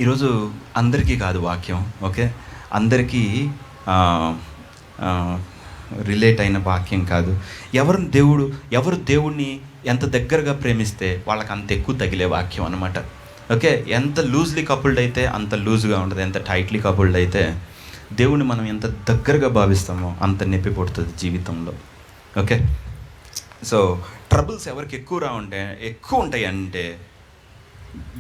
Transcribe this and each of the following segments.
ఈరోజు అందరికీ కాదు వాక్యం, ఓకే, అందరికీ రిలేట్ అయిన వాక్యం కాదు. ఎవరు దేవుణ్ణి ఎంత దగ్గరగా ప్రేమిస్తే వాళ్ళకి అంత ఎక్కువ తగిలే వాక్యం అనమాట. ఓకే, ఎంత లూజ్లీ కపుల్డ్ అయితే అంత లూజ్గా ఉంటుంది, ఎంత టైట్లీ కపుల్డ్ అయితే దేవుణ్ణి మనం ఎంత దగ్గరగా భావిస్తామో అంత నొప్పి పుడుతుంది జీవితంలో. ఓకే, సో ట్రబుల్స్ ఎవరికి ఎక్కువ ఉంటాయి అంటే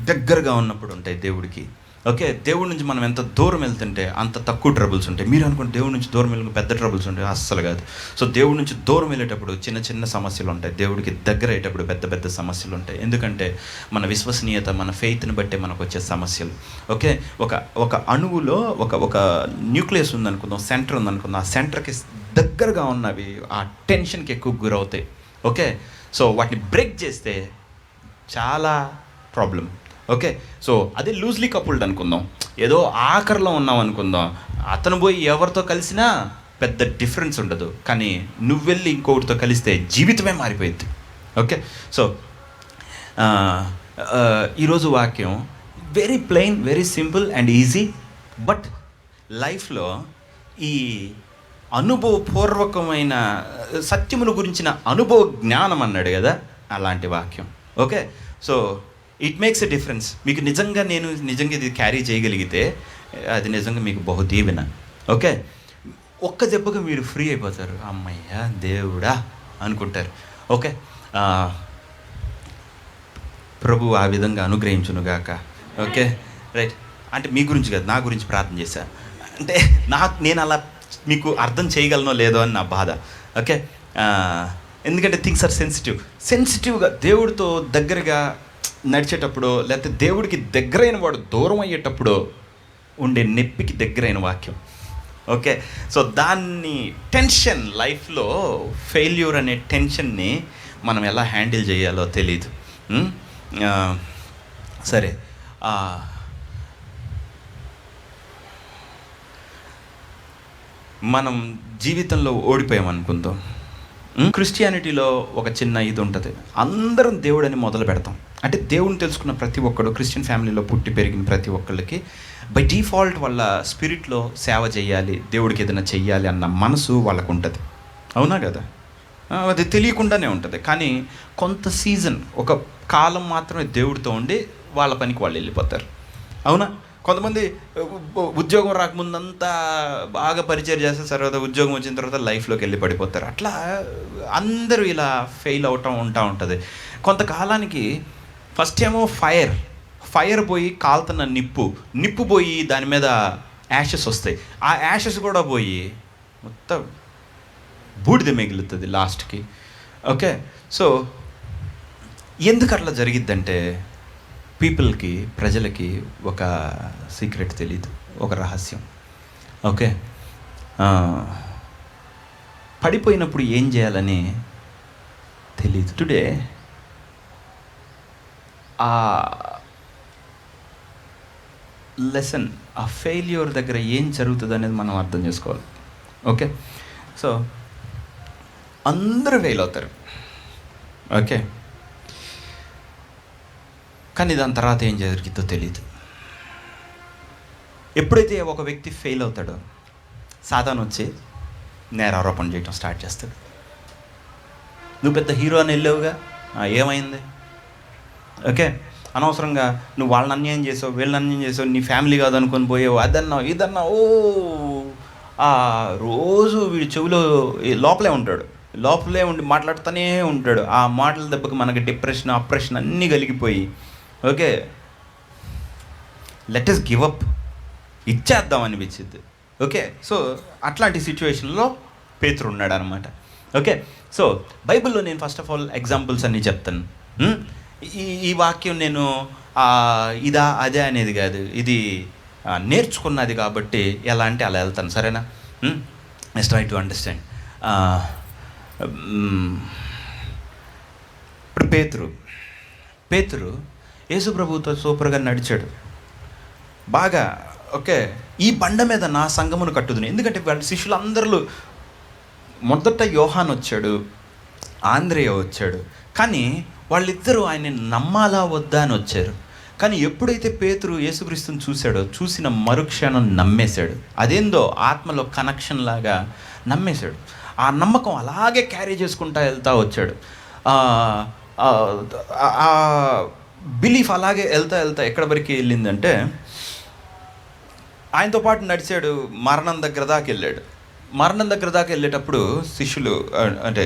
దగ్గరగా ఉన్నప్పుడు ఉంటాయి దేవుడికి. ఓకే, దేవుడి నుంచి మనం ఎంత దూరం వెళ్తుంటే అంత తక్కువ ట్రబుల్స్ ఉంటాయి. మీరు అనుకుంటే దేవుడి నుంచి దూరం వెళ్ళిన పెద్ద ట్రబుల్స్ ఉంటాయి, అస్సలు కాదు. సో దేవుడి నుంచి దూరం వెళ్ళేటప్పుడు చిన్న చిన్న సమస్యలు ఉంటాయి, దేవుడికి దగ్గర అయ్యేటప్పుడు పెద్ద పెద్ద సమస్యలు ఉంటాయి. ఎందుకంటే మన విశ్వసనీయత, మన ఫెయిత్ని బట్టే మనకు వచ్చే సమస్యలు. ఓకే, ఒక అణువులో ఒక న్యూక్లియస్ ఉందనుకుందాం, సెంటర్ ఉందనుకుందాం. ఆ సెంటర్కి దగ్గరగా ఉన్నవి ఆ టెన్షన్కి ఎక్కువ గురవుతాయి. ఓకే, సో వాటిని బ్రేక్ చేస్తే చాలా ప్రాబ్లం. ఓకే, సో అదే లూజ్లీ కపుల్డ్ అనుకుందాం, ఏదో ఆఖరిలో ఉన్నాం అనుకుందాం, అతను పోయి ఎవరితో కలిసినా పెద్ద డిఫరెన్స్ ఉండదు, కానీ నువ్వు వెళ్ళి ఇంకొకటితో కలిస్తే జీవితమే మారిపోయింది. ఓకే, సో ఈరోజు వాక్యం very plain, very simple and easy. But లైఫ్లో ఈ అనుభవపూర్వకమైన సత్యముల గురించిన అనుభవ జ్ఞానం అన్నాడు కదా, అలాంటి వాక్యం. Okay, so it makes a difference. మీకు నిజంగా ఇది క్యారీ చేయగలిగితే అది నిజంగా మీకు బహు దీవెన. ఓకే, ఒక్క దెబ్బగా మీరు ఫ్రీ అయిపోతారు, అమ్మయ్యా దేవుడా అనుకుంటారు. ఓకే, ప్రభు ఆ విధంగా అనుగ్రహించునుగాక. Okay, right. అంటే మీ గురించి కాదు, నా గురించి ప్రార్థన చేశా అంటే నేను అలా మీకు అర్థం చేయగలనో లేదో అని నా బాధ. ఓకే, ఎందుకంటే థింగ్స్ ఆర్ సెన్సిటివ్గా దేవుడితో దగ్గరగా నడిచేటప్పుడు, లేకపోతే దేవుడికి దగ్గరైన వాడు దూరం అయ్యేటప్పుడు ఉండే నొప్పికి దగ్గరైన వాక్యం. ఓకే, సో దాన్ని టెన్షన్, లైఫ్లో ఫెయిల్యూర్ అనే టెన్షన్ని మనం ఎలా హ్యాండిల్ చేయాలో తెలీదు. సరే, మనం జీవితంలో ఓడిపోయామనుకుందాం. క్రిస్టియానిటీలో ఒక చిన్న ఇది ఉంటుంది, అందరం దేవుడని మొదలు పెడతాం. అంటే దేవుడిని తెలుసుకున్న ప్రతి ఒక్కడు, క్రిస్టియన్ ఫ్యామిలీలో పుట్టి పెరిగిన ప్రతి ఒక్కళ్ళకి బై డిఫాల్ట్ వాళ్ళ స్పిరిట్లో సేవ చేయాలి, దేవుడికి ఏదైనా చెయ్యాలి అన్న మనసు వాళ్ళకు ఉంటుంది. అవునా కదా? అది తెలియకుండానే ఉంటుంది. కానీ కొంత సీజన్, ఒక కాలం మాత్రమే దేవుడితో ఉండి వాళ్ళ పనికి వాళ్ళు వెళ్ళిపోతారు. అవునా? కొంతమంది ఉద్యోగం రాకముందంతా బాగా పరిచయం చేస్తే తర్వాత ఉద్యోగం వచ్చిన తర్వాత లైఫ్లోకి వెళ్ళి పడిపోతారు. అట్లా అందరూ ఇలా ఫెయిల్ ఉంటా ఉంటుంది. కొంతకాలానికి ఫస్ట్ ఏమో ఫైర్ పోయి కాలుతున్న నిప్పు పోయి దాని మీద యాషెస్ వస్తాయి. ఆ యాషెస్ కూడా పోయి మొత్తం బూడిద మిగులుతుంది లాస్ట్కి. ఓకే, సో ఎందుకు అట్లా జరిగిద్దంటే ప్రజలకి ఒక సీక్రెట్ తెలీదు, ఒక రహస్యం. ఓకే, పడిపోయినప్పుడు ఏం చేయాలని తెలీదు. టుడే ఆ లెసన్, ఆ ఫెయిల్యూర్ దగ్గర ఏం జరుగుతుంది అనేది మనం అర్థం చేసుకోవాలి. ఓకే, సో అందరూ ఫెయిల్ అవుతారు. ఓకే, కానీ దాని తర్వాత ఏం జరిగిద్దో తెలియదు. ఎప్పుడైతే ఒక వ్యక్తి ఫెయిల్ అవుతాడో సాతాను వచ్చి నేరారోపణ చేయటం స్టార్ట్ చేస్తాడు. నువ్వు పెద్ద హీరో అని వెళ్ళావుగా, ఏమైంది? ఓకే, అనవసరంగా నువ్వు వాళ్ళని అన్యాయం చేసావు, వీళ్ళని అన్యాయం చేసావు, నీ ఫ్యామిలీ కాదు అనుకొని పోయావు, అదన్నావు ఇదన్నావు. రోజు వీడి చెవిలో లోపలే ఉండి మాట్లాడుతూనే ఉంటాడు. ఆ మాటల దెబ్బకి మనకి డిప్రెషన్, అప్రెషన్ అన్నీ కలిగిపోయి okay let us give up, ఇచ్చేద్దాం అనిపించింది. ఓకే, సో అట్లాంటి సిచ్యువేషన్లో పేతురు ఉన్నాడు అనమాట. ఓకే, సో బైబిల్లో నేను ఫస్ట్ ఆఫ్ ఆల్ ఎగ్జాంపుల్స్ అన్నీ చెప్తాను. ఈ వాక్యం నేను ఇదా అదే అనేది కాదు, ఇది నేర్చుకున్నది కాబట్టి ఎలా అంటే అలా వెళ్తాను. సరేనా? Let's try to understand. ఇప్పుడు పేతురు యేసు ప్రభువుతో సూపర్గా నడిచాడు బాగా. ఓకే, ఈ బండ మీద నా సంఘమును కట్టుదును. ఎందుకంటే వాళ్ళ శిష్యులందరూ మొదట యోహాన్ వచ్చాడు, ఆంద్రేయ వచ్చాడు, కానీ వాళ్ళిద్దరూ ఆయన్ని నమ్మాలా వద్దా అని వచ్చారు. కానీ ఎప్పుడైతే పేతురు యేసుక్రీస్తుని చూశాడో, చూసిన మరుక్షణం నమ్మేశాడు. అదేందో ఆత్మలో కనెక్షన్ లాగా నమ్మేశాడు. ఆ నమ్మకం అలాగే క్యారీ చేసుకుంటూ వెళ్తూ వచ్చాడు. బిలీఫ్ అలాగే వెళ్తా ఎక్కడ వరకు వెళ్ళిందంటే, ఆయనతో పాటు నడిచాడు, మరణం దగ్గర దాకా వెళ్ళాడు. మరణం దగ్గర దాకా వెళ్ళేటప్పుడు శిష్యులు అంటే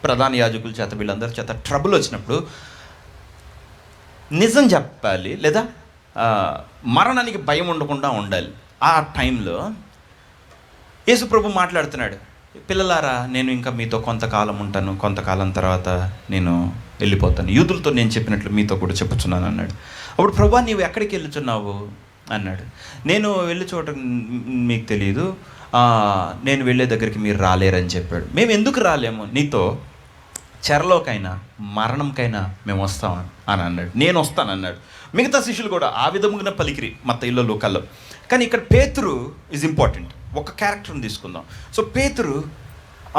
ప్రధాన యాజకుల చేత, వీళ్ళందరి చేత ట్రబుల్ వచ్చినప్పుడు నిజం చెప్పాలి, లేదా మరణానికి భయం ఉండకుండా ఉండాలి. ఆ టైంలో యేసుప్రభు మాట్లాడుతున్నాడు, పిల్లలారా నేను ఇంకా మీతో కొంతకాలం ఉంటాను, కొంతకాలం తర్వాత నేను వెళ్ళిపోతాను, యూదులతో నేను చెప్పినట్లు మీతో కూడా చెప్పుచున్నాను అన్నాడు. అప్పుడు ప్రభా నీవు ఎక్కడికి వెళ్ళుచున్నావు అన్నాడు. నేను వెళ్ళే చోట మీకు తెలియదు, నేను వెళ్ళే దగ్గరికి మీరు రాలేరని చెప్పాడు. మేము ఎందుకు రాలేము, నీతో చెరలోకైనా మరణంకైనా మేము వస్తాం అని అన్నాడు. నేను వస్తానన్నాడు. మిగతా శిష్యులు కూడా ఆ విధముగా పలికిరి మత్తయిలో లోకల్లో. కానీ ఇక్కడ పేతురు ఈజ్ ఇంపార్టెంట్. ఒక క్యారెక్టర్ని తీసుకుందాం. సో పేతురు,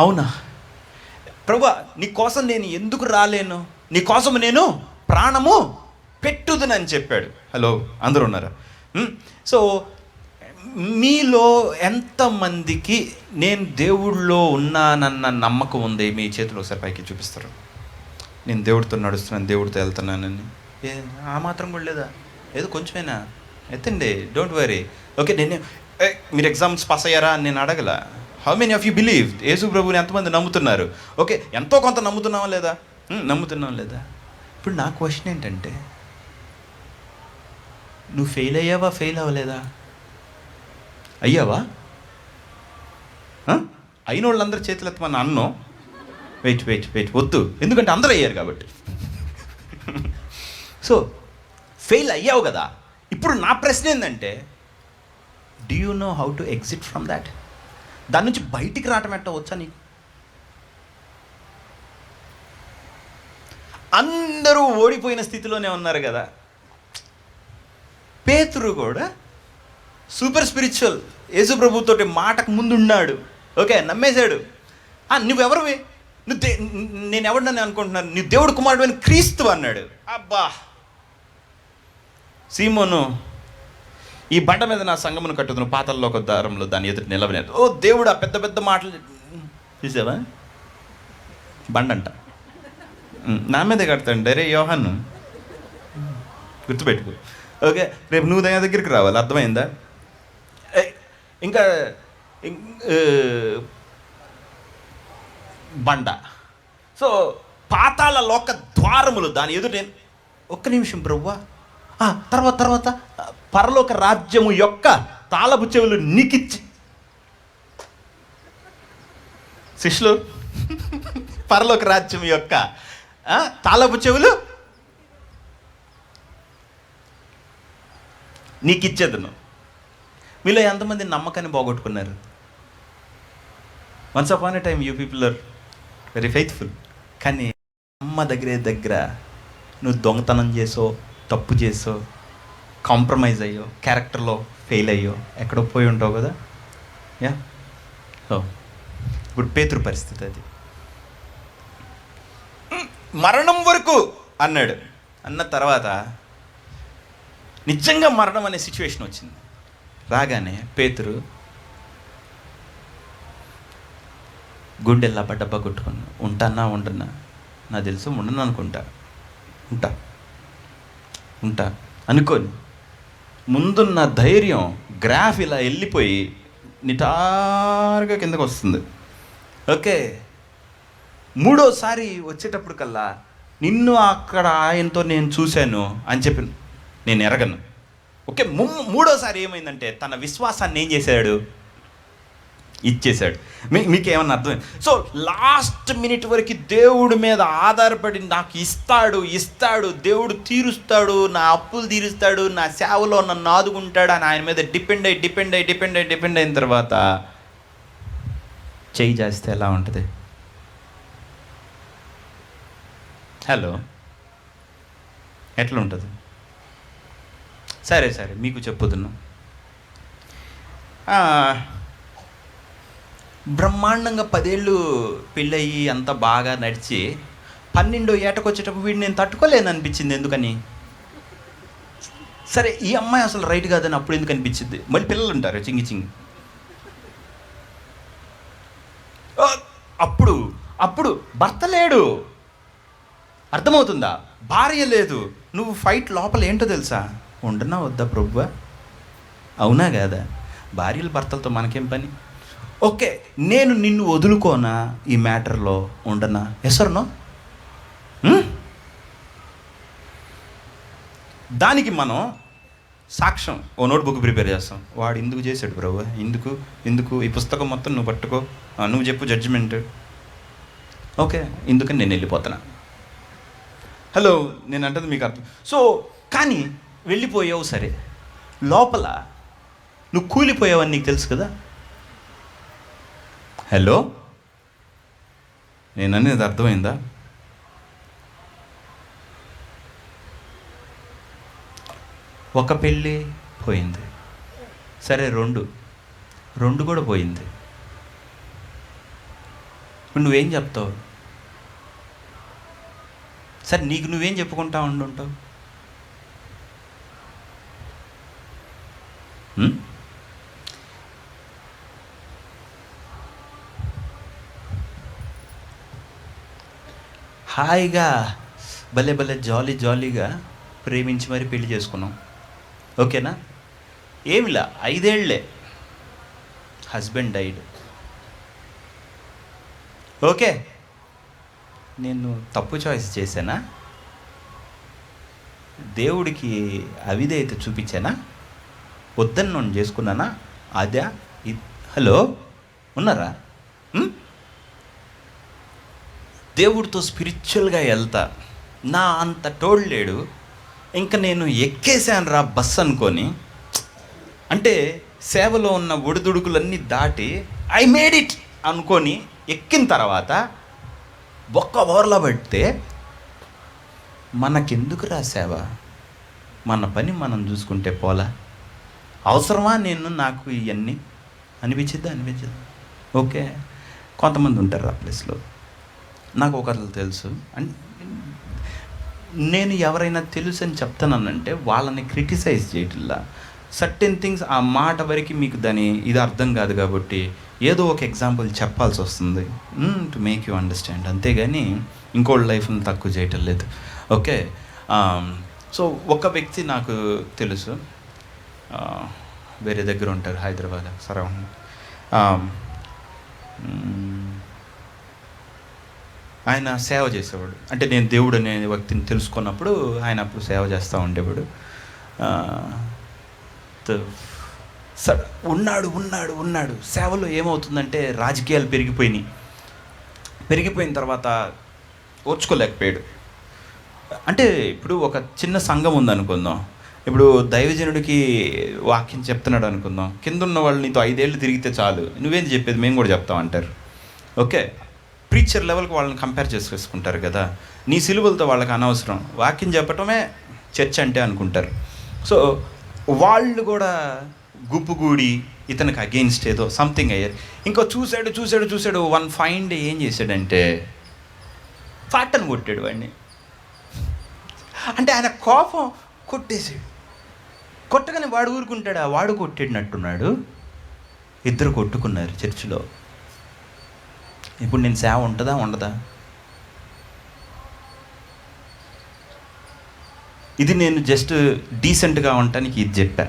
అవునా ప్రభువా నీ కోసం నేను ఎందుకు రాలేను, నీ కోసం నేను ప్రాణము పెట్టుదునని చెప్పాడు. హలో, అందరూ ఉన్నారా? సో మీలో ఎంతమందికి నేను దేవుళ్ళో ఉన్నానన్న నమ్మకం ఉంది? మీ చేతులు ఒకసారి పైకి చూపిస్తారు. నేను దేవుడితో నడుస్తున్నాను, దేవుడితో వెళ్తున్నానని. ఆ మాత్రం కూడా లేదా? ఏదో కొంచెమైనా ఎత్తండి, డోంట్ వరీ. ఓకే, మీరు ఎగ్జామ్స్ పాస్ అయ్యారా అని నేను అడగల. How many of you believe? Yesu ప్రభువుని ఎంతమంది నమ్ముతున్నారు? ఓకే, ఎంతో కొంత నమ్ముతున్నావా లేదా? నమ్ముతున్నావా లేదా? ఇప్పుడు నా క్వశ్చన్ ఏంటంటే, నువ్వు ఫెయిల్ అయ్యావా, ఫెయిల్ అవ్వలేదా? అయ్యావా? అయిన వాళ్ళందరూ చేతులు ఎత్తమని అన్నో. వెయిట్ వద్దు, ఎందుకంటే అందరూ అయ్యారు కాబట్టి. సో ఫెయిల్ అయ్యావు కదా. ఇప్పుడు నా ప్రశ్న ఏంటంటే, do you know how to exit from that? దాని నుంచి బయటికి రావటం ఎట్టా వచ్చా నీకు? అందరూ ఓడిపోయిన స్థితిలోనే ఉన్నారు కదా. పేతురు కూడా సూపర్ స్పిరిచువల్, యేసు ప్రభుతో మాటకు ముందున్నాడు. ఓకే, నమ్మేశాడు. నువ్వెవరివి? నేను ఎవరినని అనుకుంటున్నాను, నీ దేవుడు కుమారుడు అని క్రీస్తు అన్నాడు. అబ్బా, సీమోను ఈ బండ మీద నా సంగమును కట్టుదును, పాతల్లో ఒక దారంలో దాని ఎదుటి నిలవలేదు. ఓ దేవుడు, ఆ పెద్ద పెద్ద మాటలు చూసావా? బండంట నా మీదే కడతాడు. డైరే యోహాను, గుర్తుపెట్టుకో. ఓకే, రేపు నువ్వు నా దగ్గరికి రావాలి, అర్థమైందా? ఇంకా బండ. సో పాతాళ లోక ద్వారములు దాని ఎదుట. ఒక్క నిమిషం ప్రభువా, తర్వాత పరలోక రాజ్యము యొక్క తాళపు చెవులు నీకిచ్చి. శిష్యులు, పరలోక రాజ్యం యొక్క తాళపు చెవులు నీకిచ్చేదను. మీలో ఎంతమంది నమ్మకాన్ని పోగొట్టుకున్నారు? Once upon a time you people are very faithful. కానీ అమ్మ దగ్గర నువ్వు దొంగతనం చేసో, తప్పు చేసో, కాంప్రమైజ్ అయ్యో, క్యారెక్టర్లో ఫెయిల్ అయ్యో, ఎక్కడో పోయి ఉంటావు కదా. యా, సో ఇప్పుడు పేతురు పరిస్థితి అది. మరణం వరకు అన్నాడు. అన్న తర్వాత నిజంగా మరణం అనే సిచ్యువేషన్ వచ్చింది. రాగానే పేతురు గుండెల్లా డబ్బా కొట్టుకున్నా. ఉండన్నా నాకు తెలుసు, ఉండను అనుకుంటా, ఉంటా అనుకోని ముందున్న ధైర్యం గ్రాఫ్ ఇలా వెళ్ళిపోయి నిటారుగా కిందకు వస్తుంది. ఓకే, మూడోసారి వచ్చేటప్పుడు కల్లా నిన్ను అక్కడ ఆయనతో నేను చూశాను అని చెప్పి నేను ఎరగను. ఓకే, మూడోసారి ఏమైందంటే తన విశ్వాసాన్ని ఏం చేశాడు? ఇచ్చేశాడు. మీకు ఏమన్నా అర్థమైంది? సో లాస్ట్ మినిట్ వరకు దేవుడి మీద ఆధారపడి నాకు ఇస్తాడు, దేవుడు తీరుస్తాడు, నా అప్పులు తీరుస్తాడు, నా సేవలో నన్ను ఆదుకుంటాడు అని ఆయన మీద డిపెండ్ అయిన తర్వాత చేయి చేస్తే ఎలా ఉంటుంది? హలో, ఎట్లా ఉంటుంది? సరే మీకు చెప్పుతున్నా. బ్రహ్మాండంగా 10 ఏళ్ళు పెళ్ళయి అంతా బాగా నడిచి 12వ ఏటకు వచ్చేటప్పుడు వీడిని నేను తట్టుకోలేను అనిపించింది. ఎందుకని? సరే ఈ అమ్మాయి అసలు రైట్ కాదని అప్పుడు ఎందుకు అనిపించింది? మళ్ళీ పిల్లలు ఉంటారు చింగి చింగి. అప్పుడు అప్పుడు భర్త లేడు, అర్థమవుతుందా? భార్య లేదు. నువ్వు ఫైట్ లోపల ఏంటో తెలుసా? ఉండనా వద్దా ప్రభువా? అవునా కాదా? భార్యలు భర్తలతో మనకేం పని? ఓకే, నేను నిన్ను వదులుకోనా ఈ మ్యాటర్లో? ఉండనా? ఎసరునో? దానికి మనం సాక్ష్యం ఓ నోట్బుక్ ప్రిపేర్ చేస్తాం. వాడు ఎందుకు చేశాడు ప్రభు, ఎందుకు ఈ పుస్తకం మొత్తం నువ్వు పట్టుకో, నువ్వు చెప్పు జడ్జిమెంట్. ఓకే, ఎందుకని నేను వెళ్ళిపోతున్నా. హలో, నేను అంటుంది మీకు అర్థం. సో కానీ వెళ్ళిపోయావు, సరే, లోపల నువ్వు కూలిపోయావని నీకు తెలుసు కదా. హలో, నేను అనేది అర్థమైందా? ఒక పెళ్ళి పోయింది, సరే, రెండు కూడా పోయింది. ఇప్పుడు నువ్వేం చెప్తావు? సరే, నీకు నువ్వేం చెప్పుకుంటా ఉండుంటావు? హాయిగా భలే భలే జాలీగా ప్రేమించి మరి పెళ్లి చేసుకున్నాం, ఓకేనా? ఏమిలా 5 ఏళ్లే హస్బెండ్ డైడ్. ఓకే, నేను తప్పు చాయిస్ చేశానా? దేవుడికి అవిధేయత చూపించానా? వద్దని నన్ను చేసుకున్నానా? అదా? హలో, ఉన్నారా? దేవుడితో స్పిరిచువల్గా వెళ్తా, నా అంత తోడలేడు, ఇంకా నేను ఎక్కేసాను రా బస్ అనుకొని. అంటే సేవలో ఉన్న ఒడిదుడుకులన్నీ దాటి ఐ మేడ్ ఇట్ అనుకొని ఎక్కిన తర్వాత ఒక్క ఓవర్లో పడితే మనకెందుకు రా సేవ? మన పని మనం చూసుకుంటే పోలా? అవసరమా నాకు ఇవన్నీ? అనిపించదు. ఓకే, కొంతమంది ఉంటారు ఆ ప్లేస్లో. నాకు ఒకరు తెలుసు, నేను ఎవరైనా తెలుసు అని చెప్తానంటే వాళ్ళని క్రిటిసైజ్ చేయట్లా. సర్టెన్ థింగ్స్ ఆ మాట వరకు మీకు ఇది అర్థం కాదు కాబట్టి ఏదో ఒక ఎగ్జాంపుల్ చెప్పాల్సి వస్తుంది టు మేక్ యూ అండర్స్టాండ్, అంతేగాని ఇంకోళ్ళ లైఫ్ని తక్కువ చేయటం లేదు. ఓకే, సో ఒక వ్యక్తి నాకు తెలుసు, వేరే దగ్గర ఉంటారు, హైదరాబాద్ సరౌండ్. ఆయన సేవ చేసేవాడు. అంటే నేను దేవుడు అనే వ్యక్తిని తెలుసుకున్నప్పుడు ఆయన అప్పుడు సేవ చేస్తూ ఉండేవాడు. ఉన్నాడు సేవలో. ఏమవుతుందంటే రాజకీయాలు పెరిగిపోయిన తర్వాత ఓర్చుకోలేకపోయాడు. అంటే ఇప్పుడు ఒక చిన్న సంఘం ఉందనుకుందాం, ఇప్పుడు దైవజనుడికి వాక్యం చెప్తున్నాడు అనుకుందాం, కింద ఉన్న వాళ్ళు నీతో 5 ఏళ్ళు తిరిగితే చాలు, నువ్వేంటి చెప్పేది, మేము కూడా చెప్తాం అంటారు. ఓకే, ప్రీచర్ లెవెల్కి వాళ్ళని కంపేర్ చేసుకుంటారు కదా. నీ సిలువలతో వాళ్ళకి అనవసరం, వాక్యం చెప్పటమే చర్చ్ అంటే అనుకుంటారు. సో వాళ్ళు కూడా గుప్పుగూడి ఇతనికి అగెయిన్స్ట్ ఏదో సంథింగ్ అయ్యారు. ఇంకో చూశాడు వన్ ఫైన్ డే ఏం చేశాడంటే ఫాటను కొట్టాడు వాడిని. అంటే ఆయన కోపం కొట్టేసాడు. కొట్టగానే వాడు ఊరుకుంటాడా? వాడు కొట్టేటట్టున్నాడు. ఇద్దరు కొట్టుకున్నారు చర్చిలో. ఇప్పుడు నేను సేవ ఉంటుందా ఉండదా? ఇది నేను జస్ట్ డీసెంట్గా ఉండటానికి ఇది చెప్పా.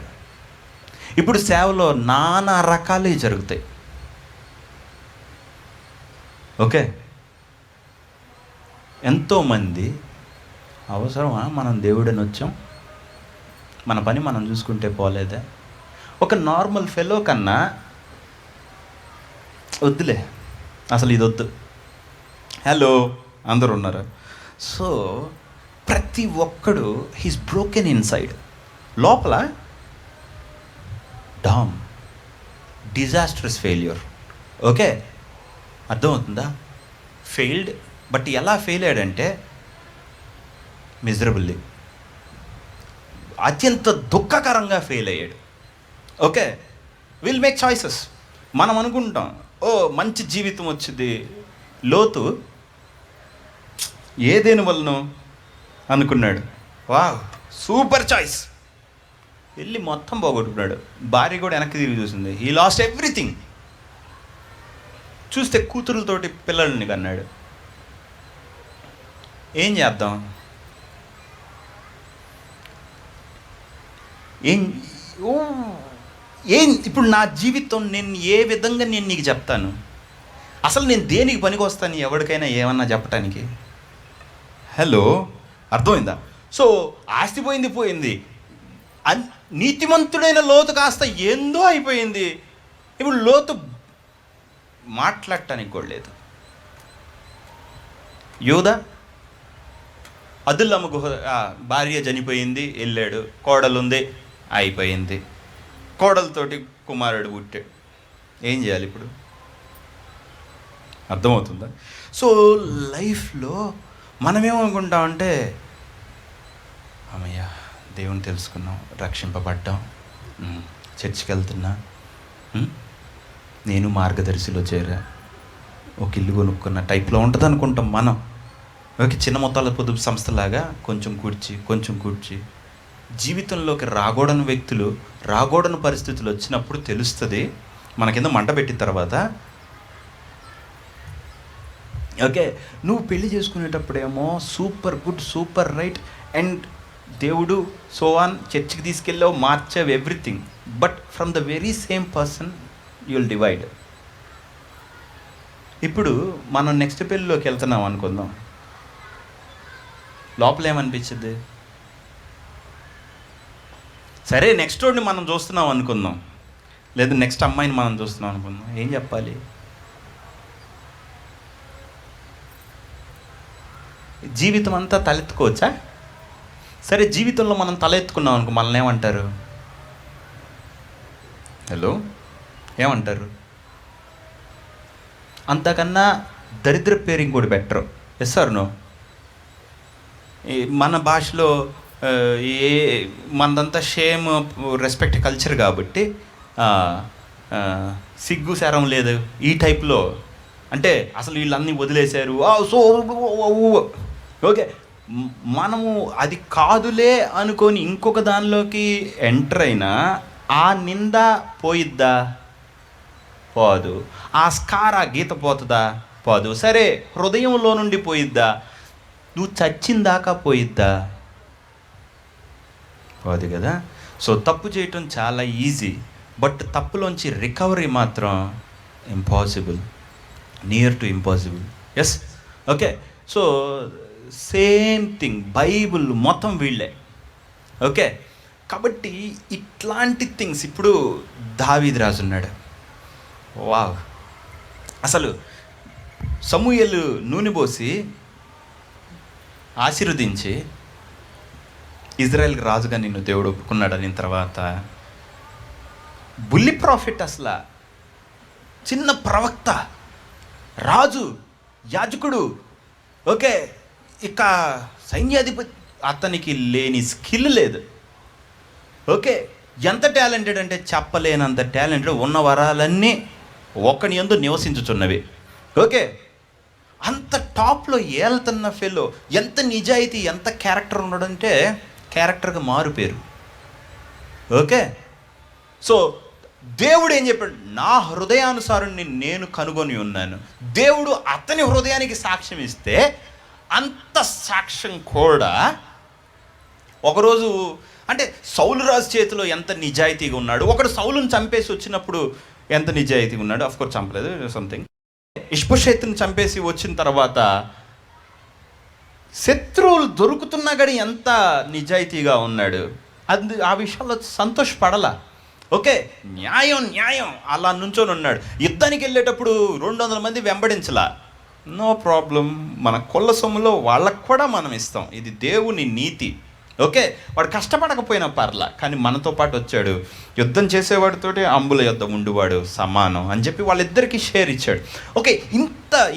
ఇప్పుడు సేవలో నానా రకాలు జరుగుతాయి. ఓకే, ఎంతోమంది అవసరమా మనం దేవుడని వచ్చాం, మన పని మనం చూసుకుంటే పోలేదా? ఒక నార్మల్ ఫెలో కన్నా వద్దులే, అసలు ఇది వద్దు. హలో, అందరూ ఉన్నారు. సో ప్రతి ఒక్కడు హీస్ బ్రోకెన్ ఇన్సైడ్. లోపల డామ్, డిజాస్ట్రస్ ఫెయిల్యూర్. ఓకే, అర్థమవుతుందా? ఫెయిల్డ్, బట్ ఎలా ఫెయిల్ అయ్యాడంటే మిజరబుల్లీ, అత్యంత దుఃఖకరంగా ఫెయిల్ అయ్యాడు. Okay, will make choices. మనం అనుకుంటాం ఓ మంచి జీవితం వచ్చింది. లోతు ఏదేని వలన అనుకున్నాడు, వా సూపర్ చాయిస్, వెళ్ళి మొత్తం పోగొట్టుకున్నాడు. భార్య కూడా వెనక్కి తిరిగి చూసింది. He lost everything. చూస్తే కూతురులతోటి పిల్లల్ని కన్నాడు. ఏం చేద్దాం? ఏం ఇప్పుడు నా జీవితం నేను ఏ విధంగా నేను నీకు చెప్తాను? అసలు నేను దేనికి పనికి వస్తాను ఎవరికైనా ఏమన్నా చెప్పటానికి? హలో, అర్థమైందా? సో ఆస్తి పోయింది. నీతిమంతుడైన లోతు కాస్త ఏందో అయిపోయింది. ఇప్పుడు లోతు మాట్లాడటానికి కూడా లేదు. యోధ అదుల్లమ్మ గుహ భార్య చనిపోయింది, వెళ్ళాడు. కోడలుంది, అయిపోయింది. కోడలతోటి కుమారుడు పుట్టాడు. ఏం చేయాలి ఇప్పుడు? అర్థమవుతుందా? సో లైఫ్లో మనమేమనుకుంటామంటే, అమ్మయ్య దేవుని తెలుసుకున్నాం, రక్షింపబడ్డాం, చర్చికి వెళ్తున్నా, నేను మార్గదర్శిలో చేరా, ఒక ఇల్లు కొనుక్కున్న టైప్లో ఉంటుంది అనుకుంటాం మనం. ఓకే, చిన్న మొత్తాల పొదుపు సంస్థలాగా కొంచెం కూర్చి జీవితంలోకి రాకూడని వ్యక్తులు, రాకూడని పరిస్థితులు వచ్చినప్పుడు తెలుస్తుంది. మన కింద మంట పెట్టిన తర్వాత, ఓకే, నువ్వు పెళ్లి చేసుకునేటప్పుడేమో super good, super right, and దేవుడు సోవాన్ చర్చికి తీసుకెళ్ళావు, మార్చావు everything. But from the very same person you will divide. ఇప్పుడు మనం నెక్స్ట్ పెళ్ళిలోకి వెళ్తున్నాం అనుకుందాం. లోపల ఏమనిపించింది? సరే, నెక్స్ట్ రోడ్ని మనం చూస్తున్నాం అనుకుందాం, లేదా నెక్స్ట్ అమ్మాయిని మనం చూస్తున్నాం అనుకుందాం. ఏం చెప్పాలి? జీవితం అంతా తలెత్తుకోవచ్చా? సరే, జీవితంలో మనం తలెత్తుకున్నాం అనుకో, మనల్ని ఏమంటారు? హలో, ఏమంటారు? అంతకన్నా దరిద్ర పేరు ఇంకోటి బెటర్. Yes or no? మన భాషలో మనదంతా షేమ్, రెస్పెక్ట్ కల్చర్ కాబట్టి సిగ్గు శరం లేదు ఈ టైప్లో. అంటే అసలు వీళ్ళన్నీ వదిలేశారు, సో ఓకే, మనము అది కాదులే అనుకొని ఇంకొక దానిలోకి ఎంటర్ అయినా ఆ నింద పోయిద్దా? పోదు. ఆ స్కార్, ఆ గీత పోతుందా? పోదు. సరే, హృదయంలో నుండి పోయిద్దా? నువ్వు చచ్చిందాకా పోయిద్దా? పోదు కదా. సో తప్పు చేయటం చాలా ఈజీ, బట్ తప్పులోంచి రికవరీ మాత్రం impossible, near to impossible. Yes, okay. So same thing Bible మొత్తం వీళ్ళే. ఓకే, కాబట్టి ఇట్లాంటి థింగ్స్ ఇప్పుడు దావీదు రాజు ఉన్నాడు. వావ్, అసలు సమూయేలు నూనె పోసి ఆశీర్వదించి ఇజ్రాయెల్కి రాజుగా నిన్ను దేవుడు ఒప్పుకున్నాడు అని తర్వాత బుల్లి ప్రాఫిట్, అసలు చిన్న ప్రవక్త, రాజు, యాజకుడు, ఓకే, ఇక సైన్యాధిపతి, అతనికి లేని స్కిల్ లేదు. ఓకే, ఎంత టాలెంటెడ్ అంటే చెప్పలేనంత టాలెంటెడ్. ఉన్న వరాలన్నీ ఒక్కని యందు నివసించుచున్నవి. ఓకే, అంత టాప్లో ఏళ్తున్న ఫెలో, ఎంత నిజాయితీ, ఎంత క్యారెక్టర్ ఉన్నాడంటే క్యారెక్టర్గా మారు పేరు. ఓకే, సో దేవుడు ఏం చెప్పాడు? నా హృదయానుసారుణ్ణి నేను కనుగొని ఉన్నాను. దేవుడు అతని హృదయానికి సాక్ష్యం ఇస్తే అంత సాక్ష్యం కూడా ఒకరోజు, అంటే సౌలు రాజు చేతిలో ఎంత నిజాయితీగా ఉన్నాడు. ఒకడు సౌలుని చంపేసి వచ్చినప్పుడు ఎంత నిజాయితీగా ఉన్నాడు. అఫ్కోర్స్ చంపలేదు, సంథింగ్. ఇష్బోషెతుని చంపేసి వచ్చిన తర్వాత శత్రువులు దొరుకుతున్నా కానీ ఎంత నిజాయితీగా ఉన్నాడు. ఆ విషయంలో సంతోషపడలా. ఓకే, న్యాయం అలా నుంచొని ఉన్నాడు. యుద్ధానికి వెళ్ళేటప్పుడు 200 మంది వెంబడించలా. నో ప్రాబ్లం, మన కొల్ల సొమ్ములో వాళ్ళకు కూడా మనం ఇస్తాం, ఇది దేవుని నీతి. ఓకే, వాడు కష్టపడకపోయినా పర్లా, కానీ మనతో పాటు వచ్చాడు. యుద్ధం చేసేవాడితోటి అంబుల యుద్ధం ఉండువాడు సమానం అని చెప్పి వాళ్ళిద్దరికీ షేర్ ఇచ్చాడు. ఓకే,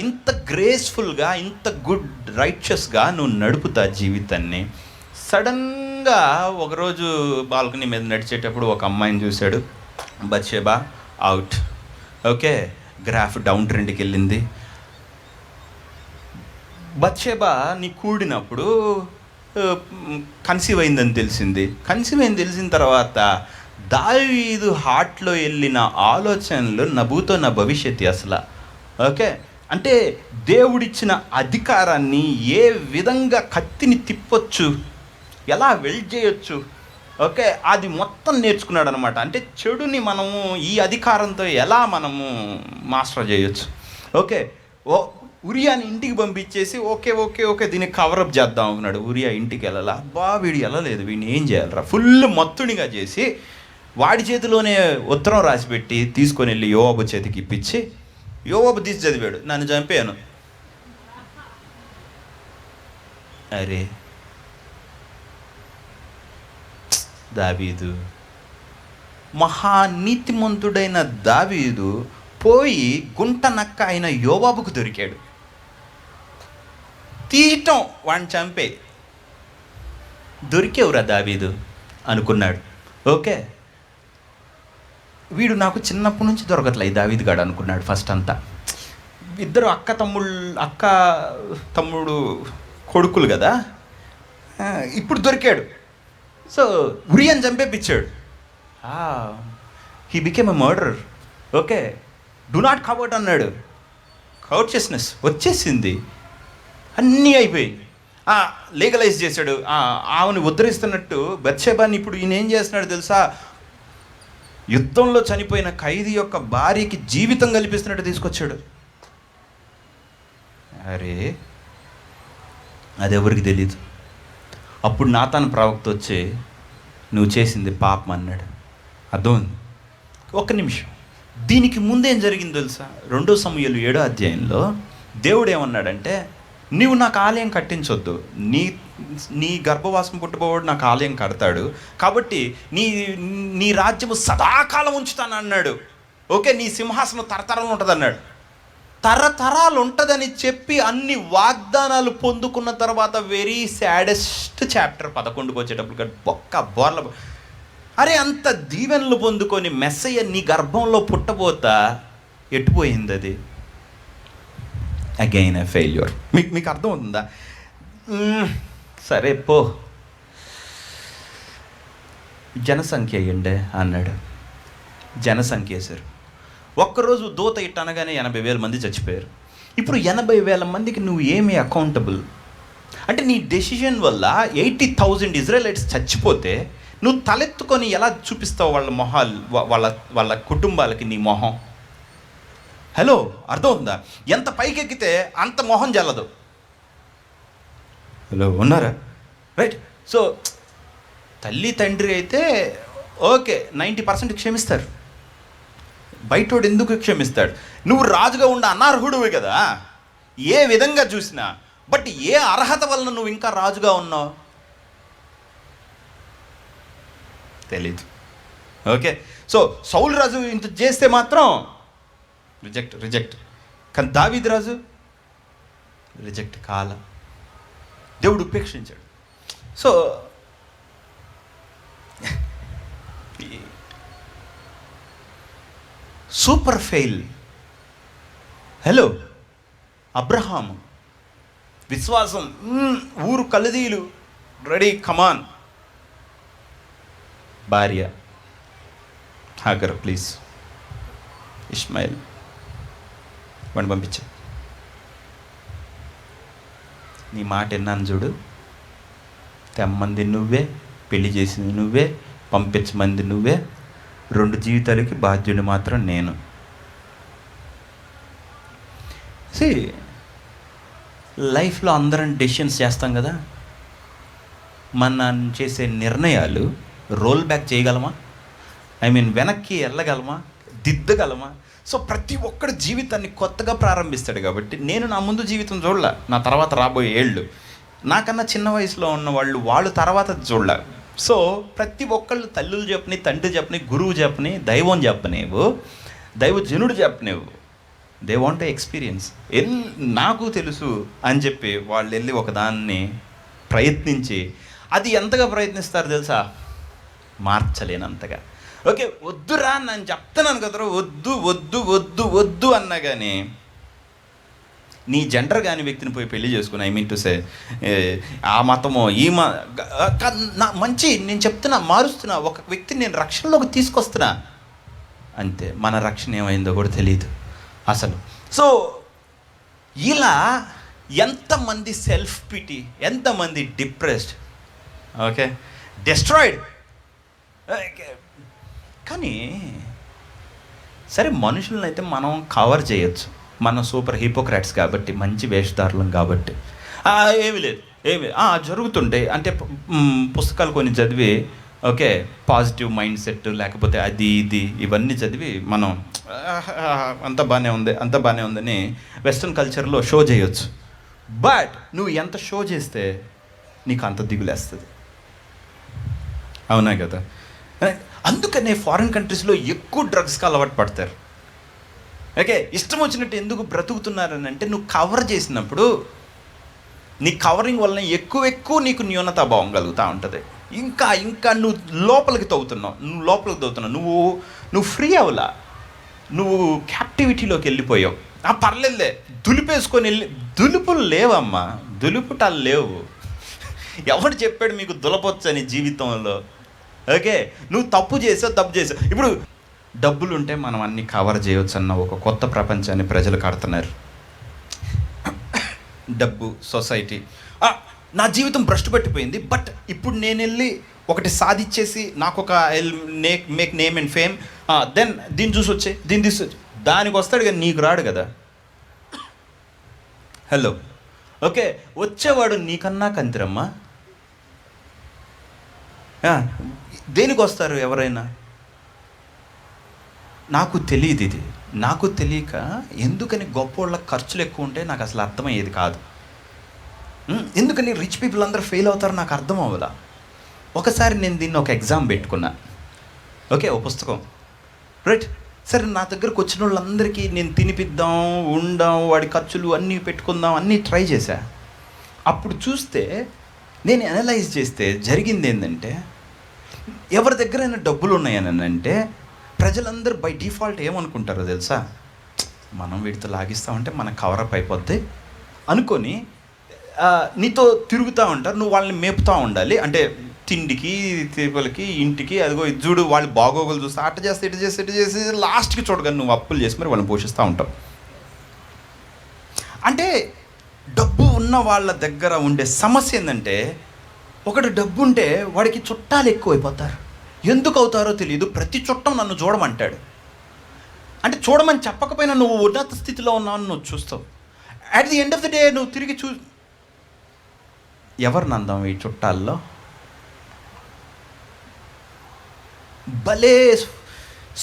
ఇంత గ్రేస్ఫుల్గా, ఇంత గుడ్ రైచియస్గా నువ్వు నడుపుతా జీవితాన్ని. సడన్గా ఒకరోజు బాల్కనీ మీద నడిచేటప్పుడు ఒక అమ్మాయిని చూశాడు. Bathsheba out. Okay, graph down ట్రెండ్కి వెళ్ళింది. బత్షెబా నీ కూడినప్పుడు కన్సీవ్ అయిందని తెలిసింది. కన్సీవ్ అయింది తెలిసిన తర్వాత దావీదు హార్ట్లో వెళ్ళిన ఆలోచనలు నభూతో నా భవిష్యత్తు అసలు. ఓకే, అంటే దేవుడిచ్చిన అధికారాన్ని ఏ విధంగా కత్తిని తిప్పొచ్చు, ఎలా వెల్డ్ చేయొచ్చు, ఓకే, అది మొత్తం నేర్చుకున్నాడు అనమాట. అంటే చెడుని మనము ఈ అధికారంతో ఎలా మనము మాస్టర్ చేయొచ్చు. ఓకే, ఉరియాని ఇంటికి పంపించేసి ఓకే ఓకే ఓకే దీన్ని కవరప్ చేద్దాం అనుకున్నాడు. ఉరియా ఇంటికి వెళ్ళాలా, వీడు వెళ్ళలేదు, వీడిని ఏం చేయాలరా, ఫుల్ మత్తుడిగా చేసి వాడి చేతిలోనే ఉత్తరం రాసిపెట్టి తీసుకొని వెళ్ళి యోవాబు చేతికి ఇప్పించి యోవాబు తీసి చదివాడు, నన్ను చంపాను. అరే దావీదు, మహానీతిమంతుడైన దావీదు పోయి గుంట నక్క అయిన యోవాబుకు దొరికాడు. తీయటం వాడిని చంపే దొరికేవురా దావీదు అనుకున్నాడు. ఓకే, వీడు నాకు చిన్నప్పటి నుంచి దొరకట్లేదు దావీదు గాడు అనుకున్నాడు. ఫస్ట్ అంతా ఇద్దరు అక్క తమ్ముడు కొడుకులు కదా, ఇప్పుడు దొరికాడు. సో ఉరియని చంపేపించాడు. He became a murderer. Okay, do not covet అన్నాడు. కవర్చియస్నెస్ వచ్చేసింది, అన్నీ అయిపోయి లీగలైజ్ చేశాడు. ఆమెను ఉద్ధరిస్తున్నట్టు బత్షెబాని ఇప్పుడు ఈయన ఏం చేస్తున్నాడు తెలుసా, యుద్ధంలో చనిపోయిన ఖైదీ యొక్క భార్యకి జీవితం కల్పిస్తున్నట్టు తీసుకొచ్చాడు. అరే అది ఎవరికి తెలీదు. అప్పుడు నాతాను ప్రవక్త వచ్చి నువ్వు చేసింది పాపం అన్నాడు. అర్థమైంది. ఒక్క నిమిషం, దీనికి ముందేం జరిగింది తెలుసా? 2 సమూయేలు 7వ అధ్యాయంలో దేవుడు ఏమన్నాడంటే, నీవు నాకు ఆలయం కట్టించొద్దు, నీ గర్భవాసం పుట్టబోవాడు నాకు ఆలయం కడతాడు, కాబట్టి నీ రాజ్యము సదాకాలం ఉంచుతాను అన్నాడు. ఓకే, నీ సింహాసనం తరతరాలు ఉంటుంది అన్నాడు. తరతరాలు ఉంటుందని చెప్పి అన్ని వాగ్దానాలు పొందుకున్న తర్వాత వెరీ సాడెస్ట్ చాప్టర్ 11కి వచ్చేటప్పుడు బొక్క బోర్ల. అరే అంత దీవెనలు పొందుకొని మెస్సయ్య నీ గర్భంలో పుట్టబోతా ఎట్టుపోయింది అది. Again a failure. మీకు అర్థం అవుతుందా? సరే పో, జనసంఖ్య అయ్యండే అన్నాడు. జనసంఖ్య వేశారు. ఒక్కరోజు దూత ఇట్ట అనగానే 80,000 మంది చచ్చిపోయారు. ఇప్పుడు 80,000 మందికి నువ్వు ఏమి అకౌంటబుల్? అంటే నీ డెసిషన్ వల్ల 80,000 ఇజ్రాయెలైట్స్ చచ్చిపోతే నువ్వు తలెత్తుకొని ఎలా చూపిస్తావు వాళ్ళ మొహాలు, వాళ్ళ కుటుంబాలకి నీ మొహం? హలో, అర్థం ఉందా? ఎంత పైకెక్కితే అంత మొహం జల్లదు. హలో, ఉన్నారా? రైట్. సో తల్లి తండ్రి అయితే ఓకే 90% క్షమిస్తారు. బయటోడు ఎందుకు క్షమిస్తాడు? నువ్వు రాజుగా ఉండ అనర్హుడివి కదా ఏ విధంగా చూసినా. బట్ ఏ అర్హత వలన నువ్వు ఇంకా రాజుగా ఉన్నావు తెలీదు. ఓకే, సో సౌలు రాజు ఇంత చేస్తే మాత్రం రిజెక్ట్. కానీ దావీదు రాజు రిజెక్ట్ కాల, దేవుడు ఉపేక్షించాడు. So super fail. Hello, Abraham విశ్వాసం, ఊరు కలుదీలు రెడీ, కమాన్. భార్య హాగర్, ప్లీజ్ ఇష్మాయిల్ వాడిని పంపించా. నీ మాట విన్నాను చూడు, తెమ్మంది నువ్వే, పెళ్లి చేసింది నువ్వే, పంపించమంది నువ్వే, 2 జీవితాలకి బాధ్యుడు మాత్రం నేను. లైఫ్లో అందరం డెసిషన్స్ చేస్తాం కదా, మనం చేసే నిర్ణయాలు రోల్ బ్యాక్ చేయగలమా? వెనక్కి వెళ్ళగలమా? దిద్దగలమా? సో ప్రతి ఒక్కడి జీవితాన్ని కొత్తగా ప్రారంభిస్తాడు. కాబట్టి నేను నా ముందు జీవితం చూడలే, నా తర్వాత రాబోయే ఏళ్ళు, నాకన్నా చిన్న వయసులో ఉన్న వాళ్ళు తర్వాత చూడలే. సో ప్రతి ఒక్కళ్ళు తల్లులు చెప్పని, తండ్రి చెప్పని, గురువు చెప్పని, దైవం చెప్పనేవు, దైవజనుడు చెప్పనేవు, దే వాంట్ ఎక్స్పీరియన్స్. నాకు తెలుసు అని చెప్పి వాళ్ళు వెళ్ళి ఒకదాన్ని ప్రయత్నించి, అది ఎంతగా ప్రయత్నిస్తారు తెలుసా? మార్చలేనంతగా. ఓకే, వద్దురా నేను చెప్తున్నాను కదరా, వద్దు వద్దు వద్దు వద్దు అన్నా కానీ నీ జెండర్ కాని వ్యక్తిని పోయి పెళ్లి చేసుకుని, ఐ మీన్ టు సే, ఆ మతమో ఈ నా మంచి నేను చెప్తున్నా, మారుస్తున్నా, ఒక వ్యక్తిని నేను రక్షణలోకి తీసుకొస్తున్నా అంతే. మన రక్షణ ఏమైందో కూడా తెలియదు అసలు. సో ఇలా ఎంతమంది సెల్ఫ్ పిటీ, ఎంతమంది డిప్రెస్డ్, ఓకే, డిస్ట్రాయిడ్. కానీ సరే, మనుషులను అయితే మనం కవర్ చేయొచ్చు, మనం సూపర్ హిపోక్రాట్స్ కాబట్టి, మంచి వేషధారులం కాబట్టి. ఏమి లేదు, ఏమి జరుగుతుంటాయి అంటే పుస్తకాలు కొన్ని చదివి, ఓకే, పాజిటివ్ మైండ్ సెట్ లేకపోతే అది ఇది ఇవన్నీ చదివి మనం అంత బాగానే ఉందని వెస్ట్రన్ కల్చర్లో షో చేయొచ్చు. బట్ నువ్వు ఎంత షో చేస్తే నీకు అంత దిగులేస్తుంది, అవునా కదా? అందుకనే ఫారిన్ కంట్రీస్లో ఎక్కువ డ్రగ్స్కి అలవాటు పడతారు. ఓకే, ఇష్టం వచ్చినట్టు ఎందుకు బ్రతుకుతున్నారని అంటే, నువ్వు కవర్ చేసినప్పుడు నీ కవరింగ్ వలన ఎక్కువ నీకు న్యూనతాభావం కలుగుతూ ఉంటుంది. ఇంకా నువ్వు లోపలికి తవ్వుతున్నావు, నువ్వు ఫ్రీ అవ్వలా, నువ్వు క్యాప్టివిటీలోకి వెళ్ళిపోయావు. పర్లేదులే, దులిపేసుకొని వెళ్ళి, దులుపులు లేవమ్మా, దులుపుటాలు లేవు. ఎవడు చెప్పాడు మీకు దులపొచ్చు అని జీవితంలో? ఓకే, నువ్వు తప్పు చేసావు. ఇప్పుడు డబ్బులు ఉంటే మనం అన్నీ కవర్ చేయవచ్చు అన్న ఒక కొత్త ప్రపంచాన్ని ప్రజలు కడుతున్నారు. డబ్బు, సొసైటీ, నా జీవితం భ్రష్టు పట్టిపోయింది, బట్ ఇప్పుడు నేను వెళ్ళి ఒకటి సాధించేసి నాకు ఒక make name and fame, then దీన్ని చూసొచ్చే, దీన్ని తీసుకొచ్చి, దానికి వస్తాడు కానీ నీకు రాడు కదా. హలో, ఓకే, వచ్చేవాడు నీకన్నా కంతిరమ్మా. దేనికి వస్తారు ఎవరైనా? నాకు తెలియదు ఇది, నాకు తెలియక ఎందుకని గొప్పోళ్ళ ఖర్చులు ఎక్కువ ఉంటే నాకు అసలు అర్థమయ్యేది కాదు. ఎందుకని రిచ్ పీపుల్ అందరూ ఫెయిల్ అవుతారు నాకు అర్థం అవ్వలా. ఒకసారి నేను దీన్ని ఒక ఎగ్జామ్ పెట్టుకున్నా, ఓకే, ఓ పుస్తకం, రైట్. సరే, నా దగ్గరకు వచ్చిన వాళ్ళందరికీ నేను తినిపిద్దాం, వాడి ఖర్చులు అన్నీ పెట్టుకుందాం, అన్నీ ట్రై చేశా. అప్పుడు చూస్తే, నేను అనలైజ్ చేస్తే జరిగింది ఏంటంటే, ఎవరి దగ్గరైనా డబ్బులు ఉన్నాయని అంటే ప్రజలందరూ బై డిఫాల్ట్ ఏమనుకుంటారో తెలుసా? మనం వీటితో లాగిస్తామంటే మనకు కవరప్ అయిపోద్ది అనుకొని నీతో తిరుగుతూ ఉంటారు. నువ్వు వాళ్ళని మేపుతూ ఉండాలి, అంటే తిండికి, తిరుపలకి, ఇంటికి, అదిగో ఇజ్జుడు, వాళ్ళు బాగోగులు చూస్తే అటు చేసి లాస్ట్కి చూడగానే నువ్వు అప్పులు చేసి మరి వాళ్ళని పోషిస్తూ ఉంటావు. అంటే డబ్బు ఉన్న వాళ్ళ దగ్గర ఉండే సమస్య ఏంటంటే, ఒకటి డబ్బు ఉంటే వాడికి చుట్టాలు ఎక్కువైపోతారు. ఎందుకు అవుతారో తెలియదు, ప్రతి చుట్టం నన్ను చూడమంటాడు. అంటే చూడమని చెప్పకపోయినా నువ్వు ఉన్నత స్థితిలో ఉన్నావని నువ్వు చూస్తావు. At the end of the day నువ్వు తిరిగి ఎవరు నందాం ఈ చుట్టాల్లో? భలే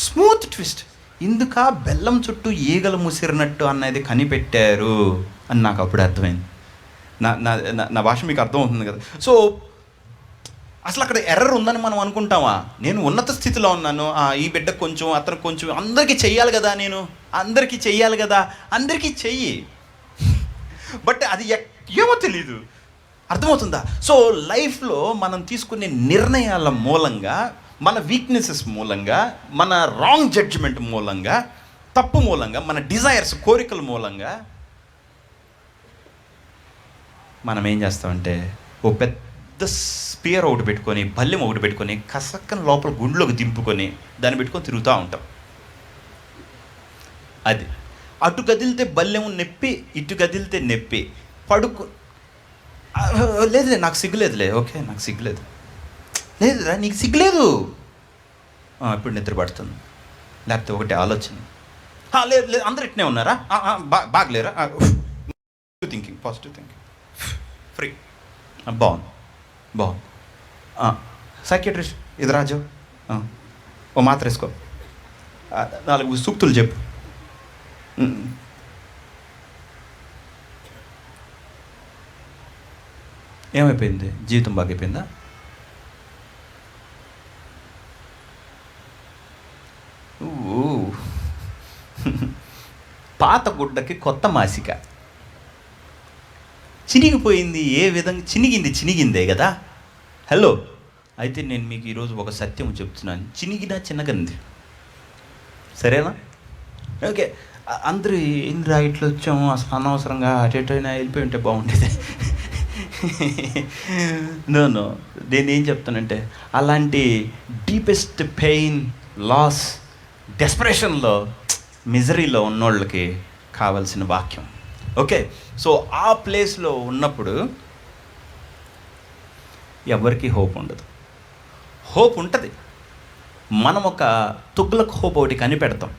స్మూత్ ట్విస్ట్. ఇందుక బెల్లం చుట్టూ ఈగలు ముసిరినట్టు అన్నది కనిపెట్టారు అని నాకు అప్పుడు అర్థమైంది. నా భాష మీకు అర్థమవుతుంది కదా. సో అసలు అక్కడ ఎర్రర్ ఉందని మనం అనుకుంటామా? నేను ఉన్నత స్థితిలో ఉన్నాను, ఈ బిడ్డకు కొంచెం, అతనికి కొంచెం, అందరికీ చెయ్యాలి కదా, అందరికీ చెయ్యి. బట్ అది ఏమో తెలీదు, అర్థమవుతుందా? సో లైఫ్లో మనం తీసుకునే నిర్ణయాల మూలంగా, మన వీక్నెసెస్ మూలంగా, మన రాంగ్ జడ్జిమెంట్ మూలంగా, తప్పు మూలంగా, మన డిజైర్స్, కోరికల మూలంగా మనం ఏం చేస్తామంటే, ఓ పెద్ద స్పియర్ ఒకటి పెట్టుకొని, బల్లెం ఒకటి పెట్టుకొని, కసక్కన లోపల గుండెలోకి దింపుకొని దాన్ని పెట్టుకొని తిరుగుతూ ఉంటాం. అది అటు కదిలితే బల్లెం నొప్పి, ఇటు కదిలితే నొప్పి. లేదులే, నాకు సిగ్గులేదులే, ఓకే, నాకు సిగ్గులేదు, లేదురా నీకు సిగ్గులేదు, ఇప్పుడు నిద్ర పడుతుంది, లేకపోతే ఒకటి ఆలోచన, లేదు అందరు ఇట్నే ఉన్నారా, బాగలేరా, పాజిటివ్ థింకింగ్, ఫ్రీ, బాగుంది. సైకియాట్రిస్ట్, ఇది రాజు, ఓ మాత్ర వేసుకో, 4 సూక్తులు చెప్పు. ఏమైపోయింది? జీవితం బాగైపోయిందా? పాత గుడ్డకి కొత్త మాసిక. చినిగిపోయింది. ఏ విధంగా చినిగిందే కదా. హలో, అయితే నేను మీకు ఈరోజు ఒక సత్యం చెప్తున్నాను. చిన్నగంది, సరేనా? ఓకే, అందరూ ఏంద్రా ఇట్లా వచ్చాము, అసలు అనవసరంగా అటైనా వెళ్ళిపోయి ఉంటే బాగుండేది. నో నేనేం చెప్తానంటే, అలాంటి డీపెస్ట్ పెయిన్, లాస్, డెస్పరేషన్లో, మిజరీలో ఉన్నోళ్ళకి కావాల్సిన వాక్యం. ఓకే, సో ఆ ప్లేస్లో ఉన్నప్పుడు ఎవరికి హోప్ ఉండదు. హోప్ ఉంటుంది, మనం ఒక తుగ్లక్ హోప్ ఒకటి కనిపెడతాం.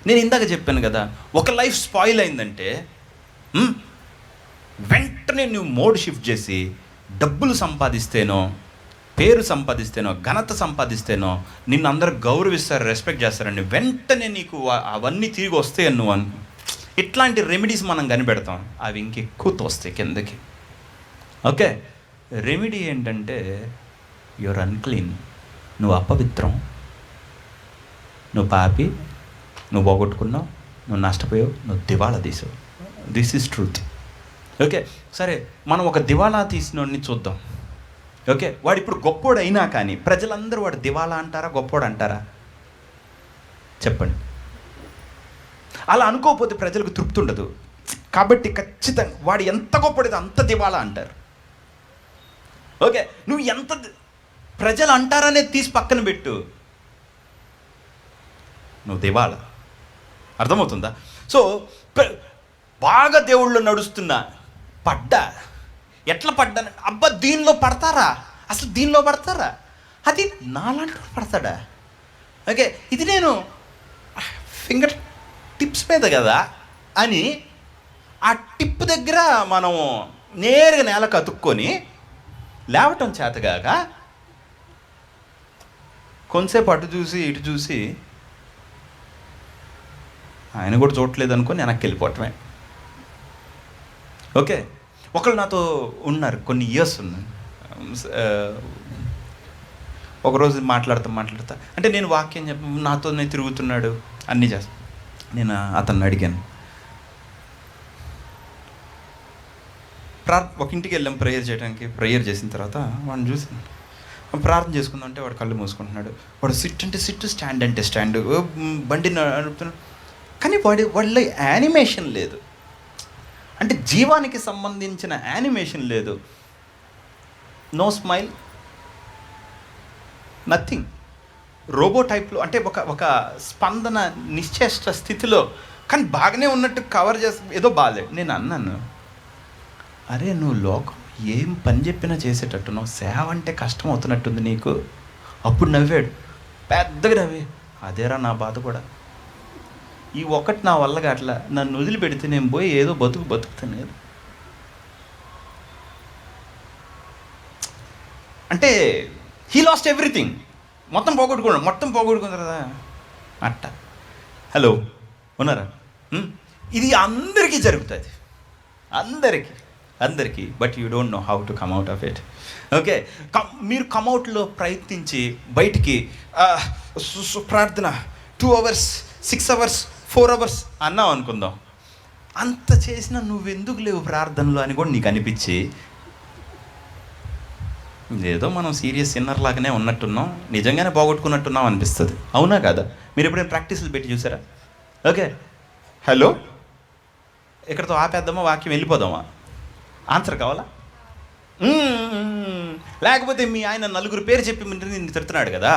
నేను ఇందాక చెప్పాను కదా, ఒక లైఫ్ స్పాయిల్ అయిందంటే వెంటనే నువ్వు మోడ్ షిఫ్ట్ చేసి డబ్బులు సంపాదిస్తేనో, పేరు సంపాదిస్తేనో, ఘనత సంపాదిస్తేనో నిన్ను అందరూ గౌరవిస్తారు, రెస్పెక్ట్ చేస్తారని వెంటనే నీకు అవన్నీ తిరిగి వస్తాయని నువ్వు ఇట్లాంటి రెమెడీస్ మనం కనిపెడతాం. అవి ఇంకెక్కువ తోస్తాయి కిందకి. ఓకే, రెమెడీ ఏంటంటే యువర్ అన్క్లీన్, నువ్వు అపవిత్రం, నువ్వు పాపి, నువ్వు పోగొట్టుకున్నావు, నువ్వు నష్టపోయావు, నువ్వు దివాళా తీసావు. This is truth. ఓకే, సరే మనం ఒక దివాళా తీసినోడిని చూద్దాం. ఓకే, వాడు ఇప్పుడు గొప్పోడు అయినా కానీ ప్రజలందరూ వాడు దివాళా అంటారా, గొప్పోడు అంటారా? చెప్పండి. అలా అనుకోకపోతే ప్రజలకు తృప్తి ఉండదు. కాబట్టి ఖచ్చితంగా వాడు ఎంత గొప్పడితే అంత దివాళా అంటారు. ఓకే, నువ్వు ఎంత ప్రజలు అంటారనేది తీసి పక్కన పెట్టు, నువ్వు దివాళా. అర్థమవుతుందా? సో బాగా దేవుళ్ళు నడుస్తున్నా పడ్డా, ఎట్లా పడ్డా, అబ్బా దీనిలో పడతారా, అసలు దీనిలో పడతారా, అది నాలాంటి పడతాడా? ఓకే, ఇది నేను ఫింగర్ టిప్స్ మీద కదా అని ఆ టిప్ దగ్గర మనం నేరుగా నేలకు అతుక్కొని లేవటం చేతగాక కొంతసేపు అటు చూసి ఇటు చూసి ఆయన కూడా చూడట్లేదు అనుకొని వెనక్కి వెళ్ళిపోవటమే. ఓకే, ఒకళ్ళు నాతో ఉన్నారు, కొన్ని ఇయర్స్ ఉన్నారు. ఒకరోజు మాట్లాడుతా అంటే నేను వాక్యం నాతోనే తిరుగుతున్నాడు, అన్నీ చేస్తాను. నేను అతన్ని అడిగాను, ఒక ఇంటికి వెళ్ళాం ప్రేయర్ చేయడానికి. ప్రేయర్ చేసిన తర్వాత వాడిని చూసాను, ప్రార్థన చేసుకుందాం అంటే వాడు కళ్ళు మూసుకుంటున్నాడు. వాడు సిట్ అంటే సిట్, స్టాండ్ అంటే స్టాండ్, బండి నడుపుతున్నాడు. కానీ వాళ్ళ యానిమేషన్ లేదు, అంటే జీవానికి సంబంధించిన యానిమేషన్ లేదు. No smile, nothing. రోబో టైప్లో, అంటే ఒక స్పందన, నిశ్చేష్ట స్థితిలో, కానీ బాగానే ఉన్నట్టు కవర్ చేసి ఏదో బాగాలేదు. నేను అన్నాను, అరే నువ్వు లోకం ఏం పని చెప్పినా చేసేటట్టున్నావు, సేవ అంటే కష్టం అవుతున్నట్టుంది నీకు. అప్పుడు నవ్వాడు, పెద్దగా నవ్వి, అదేరా నా బాధ కూడా, ఈ ఒక్కటి నా వల్లగా అట్లా నన్ను వదిలిపెడితే నేను పోయి ఏదో బతుకుతాను కదా. అంటే హీ లాస్ట్ ఎవ్రీథింగ్, మొత్తం పోగొట్టుకున్న కదా అట్ట. హలో ఉన్నారా? ఇది అందరికీ జరుగుతుంది, అందరికీ, but you don't know how to come out of it. Okay, మీరు కమ్అవుట్లో ప్రయత్నించి బయటికి ప్రార్థన 2 hours 6 hours 4 hours అన్నావు అనుకుందాం, అంత చేసినా నువ్వెందుకు లేవు ప్రార్థనలో అని కూడా నీకు అనిపించి, ఏదో మనం సీరియస్ సిన్నర్ లాగానే ఉన్నట్టున్నాం, నిజంగానే పోగొట్టుకున్నట్టున్నాం అనిపిస్తుంది. అవునా కాదా? మీరు ఎప్పుడైనా ప్రాక్టీసులు పెట్టి చూసారా? ఓకే, హలో ఇక్కడతో ఆపేద్దామా, వాక్యం వెళ్ళిపోదామా? ఆన్సర్ కావాలా? లేకపోతే మీ ఆయన 4 పేరు చెప్పి నిన్ను తిడుతున్నాడు కదా,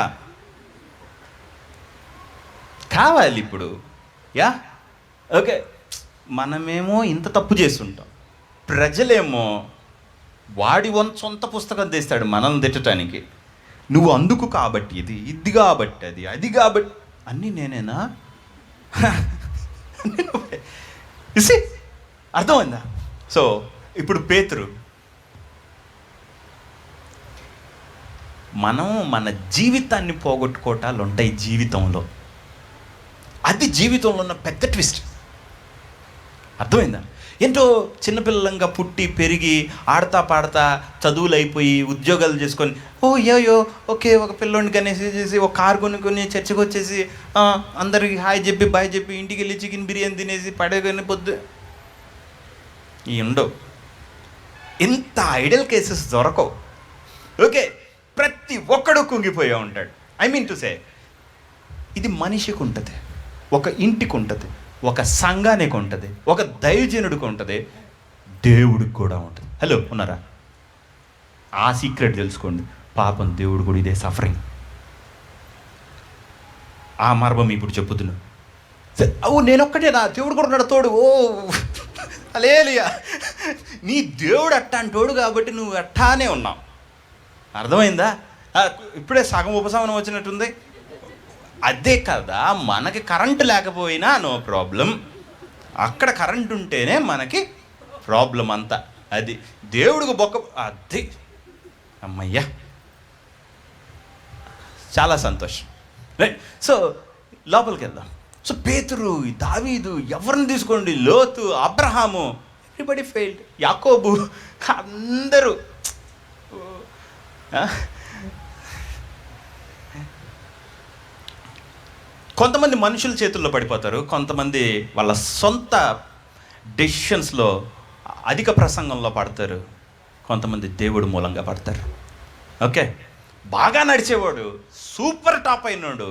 కావాలి ఇప్పుడు. యా ఓకే, మనమేమో ఇంత తప్పు చేస్తుంటాం, ప్రజలేమో వాడి సొంత పుస్తకం తెస్తాడు మనల్ని తిట్టడానికి. నువ్వు అందుకు కాబట్టి ఇది కాబట్టి అది కాబట్టి అన్నీ నేనేనా? అర్థమైందా? సో ఇప్పుడు పేతురు, మనం మన జీవితాన్ని పోగొట్టుకోవటాలు ఉంటాయి జీవితంలో, అది జీవితంలో ఉన్న పెద్ద ట్విస్ట్. అర్థమైందా? ఏంటో చిన్నపిల్లలంగా పుట్టి పెరిగి ఆడతా పాడతా చదువులు అయిపోయి ఉద్యోగాలు చేసుకొని ఓకే ఒక పిల్లోడిని కనేసి చేసి ఒక కారు కొనుక్కొని చర్చకు వచ్చేసి అందరికి హాయ్ చెప్పి బాయ్ చెప్పి ఇంటికి వెళ్ళి చికెన్ బిర్యానీ తినేసి పడేకొని పొద్దు ఈ ఉండవు. ఇంత ఐడల్ కేసెస్ దొరకవు. ఓకే, ప్రతి ఒక్కడు కుంగిపోయే ఉంటాడు. ఐ మీన్ టు సే, ఇది మనిషికి ఉంటుంది, ఒక ఇంటికి ఉంటుంది, ఒక సంఘానికి ఉంటుంది, ఒక దైవజనుడికి ఉంటుంది, దేవుడికి కూడా ఉంటుంది. హలో, ఉన్నారా? ఆ సీక్రెట్ తెలుసుకోండి. పాపం దేవుడు కూడా ఇదే సఫరింగ్. ఆ మర్మం ఇప్పుడు చెప్పుతున్నాను. నేనొక్కటే నా దేవుడు కూడా ఉన్నాడు తోడు. ఓ హల్లెలూయా. నీ దేవుడు అట్టాంటోడు కాబట్టి నువ్వు అట్టానే ఉన్నావు. అర్థమైందా? ఇప్పుడే సగం ఉపశమనం వచ్చినట్టుంది. అదే కదా, మనకి కరెంటు లేకపోయినా నో ప్రాబ్లం, అక్కడ కరెంట్ ఉంటేనే మనకి ప్రాబ్లం అంతా. అది దేవుడికి బొక్క. అది అమ్మయ్యా, చాలా సంతోషం. రైట్. సో లోపలికి వెళ్దాం. సో పేతురు, దావీదు, ఎవరిని తీసుకోండి, లోతు, అబ్రహాము, ఎవ్రీబడి ఫెయిల్డ్. యాకోబు, అందరూ. కొంతమంది మనుషుల చేతుల్లో పడిపోతారు, కొంతమంది వాళ్ళ సొంత డెసిషన్స్లో అధిక ప్రసంగంలో పడతారు, కొంతమంది దేవుడు మూలంగా పడతారు. ఓకే, బాగా నడిచేవాడు, సూపర్ టాప్ అయినాడు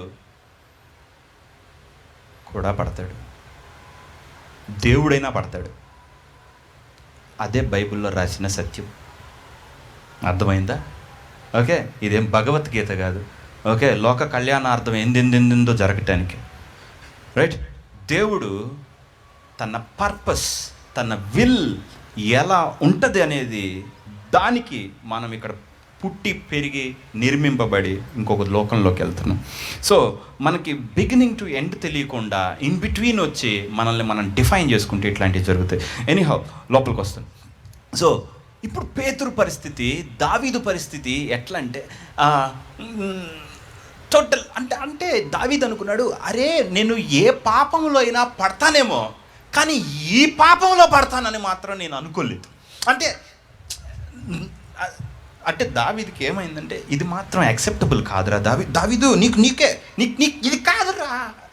కూడా పడతాడు, దేవుడైనా పడతాడు. అదే బైబిల్లో రాసిన సత్యం. అర్థమైందా? ఓకే, ఇదేం భగవద్గీత కాదు. ఓకే, లోక కళ్యాణార్థం ఎందెందెందో జరగటానికి. రైట్. దేవుడు తన పర్పస్, తన విల్ ఎలా ఉంటుంది అనేది, దానికి మనం ఇక్కడ పుట్టి పెరిగి నిర్మింపబడి ఇంకొక లోకంలోకి వెళ్తున్నాం. సో మనకి బిగినింగ్ టు ఎండ్ తెలియకుండా ఇన్ బిట్వీన్ వచ్చి మనల్ని మనం డిఫైన్ చేసుకుంటే ఇట్లాంటివి జరుగుతాయి. ఎనీహౌ, లోపలికి వస్తాను. సో ఇప్పుడు పేతురు పరిస్థితి, దావీదు పరిస్థితి ఎట్లా అంటే టోటల్ అంటే దావీదు అనుకున్నాడు, అరే నేను ఏ పాపంలో అయినా పడతానేమో, కానీ ఈ పాపంలో పడతానని మాత్రం నేను అనుకోలేదు. అంటే దావీదుకి ఏమైందంటే, ఇది మాత్రం యాక్సెప్టబుల్ కాదురా దావీదు, నీకు ఇది కాదురా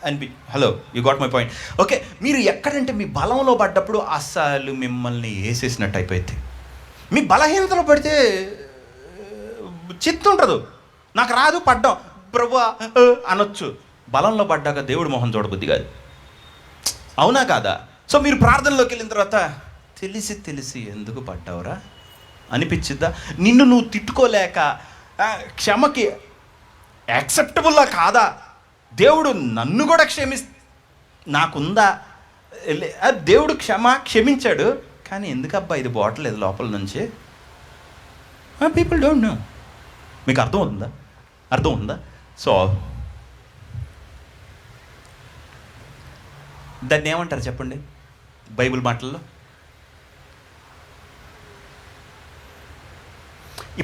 అనిపి. Hello, you got my point. Okay, మీరు ఎక్కడంటే మీ బలంలో పడ్డప్పుడు అస్సలు మిమ్మల్ని వేసేసినట్టు అయిపోయింది. మీ బలహీనతలో పడితే చిత్తుండదు, నాకు రాదు పడ్డాం ప్రభువా అనొచ్చు. బలంలో పడ్డాక దేవుడు మొహం చూడబుద్ధి కాదు. అవునా కాదా? సో మీరు ప్రార్థనలోకి వెళ్ళిన తర్వాత తెలిసి ఎందుకు పడ్డావురా అనిపించిద్దా? నిన్ను నువ్వు తిట్టుకోలేక క్షమకి యాక్సెప్టబుల్లా కాదా? దేవుడు నన్ను కూడా నాకుందా? దేవుడు క్షమించాడు, కానీ ఎందుకబ్బా ఇది పోవట్లేదు లోపల నుంచి? People don't know. మీకు అర్థం ఉందా? సో దాన్ని ఏమంటారు చెప్పండి బైబిల్ మాటల్లో?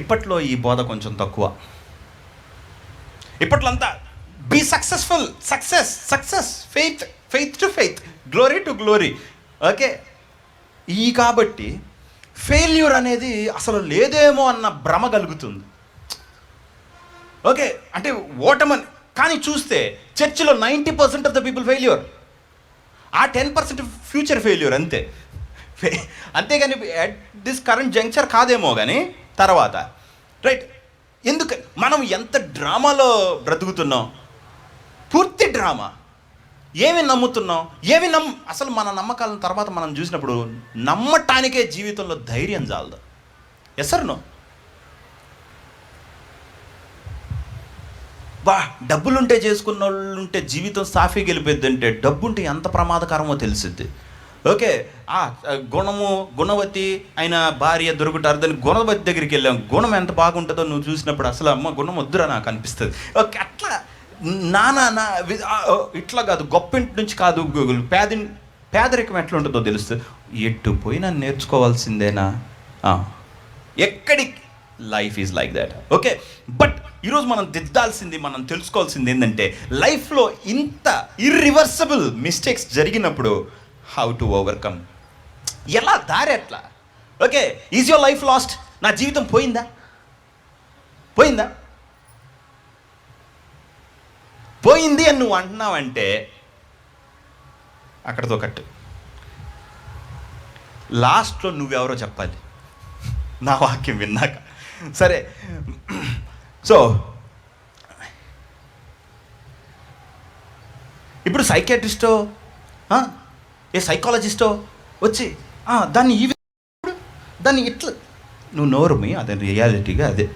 ఇప్పట్లో ఈ బోధ కొంచెం తక్కువ. ఇప్పట్లో అంతా be successful, success, faith to faith, glory to glory. Okay, కాబట్టి ఫెయిల్యూర్ అనేది అసలు లేదేమో అన్న భ్రమ కలుగుతుంది. ఓకే, అంటే ఓటమని. కానీ చూస్తే చర్చిలో 90% ఆఫ్ ద పీపుల్ ఫెయిల్యూర్, ఆ 10% ఫ్యూచర్ ఫెయిల్యూర్ అంతే. అంతేగాని అట్ దిస్ కరెంట్ జంక్చర్ కాదేమో కానీ తర్వాత. రైట్. ఎందుకు మనం ఎంత డ్రామాలో బ్రతుకుతున్నాం? పూర్తి డ్రామా. ఏమి నమ్ముతున్నాం, అసలు మన నమ్మకాలను తర్వాత మనం చూసినప్పుడు నమ్మటానికే జీవితంలో ధైర్యం చాలదు. Yes or no? డబ్బులుంటే చేసుకున్న వాళ్ళు ఉంటే జీవితం సాఫీగా వెళ్ళిపోద్ది అంటే, డబ్బుంటే ఎంత ప్రమాదకరమో తెలిసిద్ది. ఓకే, గుణవతి అయిన భార్య దొరుకుతారు, దాన్ని గుణవతి దగ్గరికి వెళ్ళాం. గుణం ఎంత బాగుంటుందో నువ్వు చూసినప్పుడు అసలు అమ్మ గుణం వద్దురా నాకు అనిపిస్తుంది. ఓకే, అట్లా ఇట్లా కాదు, గొప్పింటి నుంచి కాదు, పేదరికం ఎట్లా ఉంటుందో తెలుస్తుంది. ఎటు పోయినా నేర్చుకోవాల్సిందేనా? ఎక్కడికి life is like that. Okay, but ఈరోజు మనం దిద్దాల్సింది, మనం తెలుసుకోవాల్సింది ఏంటంటే, లైఫ్లో ఇంత ఇర్రివర్సబుల్ మిస్టేక్స్ జరిగినప్పుడు హౌ టు ఓవర్కమ్, ఎలా దారి ఎట్లా. Okay, is your life last? నా జీవితం పోయిందా? పోయింది అని నువ్వు అంటున్నావంటే అక్కడితో కట్టు. లాస్ట్లో నువ్వెవరో చెప్పాలి నా వాక్యం విన్నాక. సరే, సో ఇప్పుడు సైకియాట్రిస్టో ఏ సైకాలజిస్టో వచ్చి దాన్ని దాన్ని ఇట్లా, నువ్వు నోరుమి, అదే రియాలిటీగా అదే.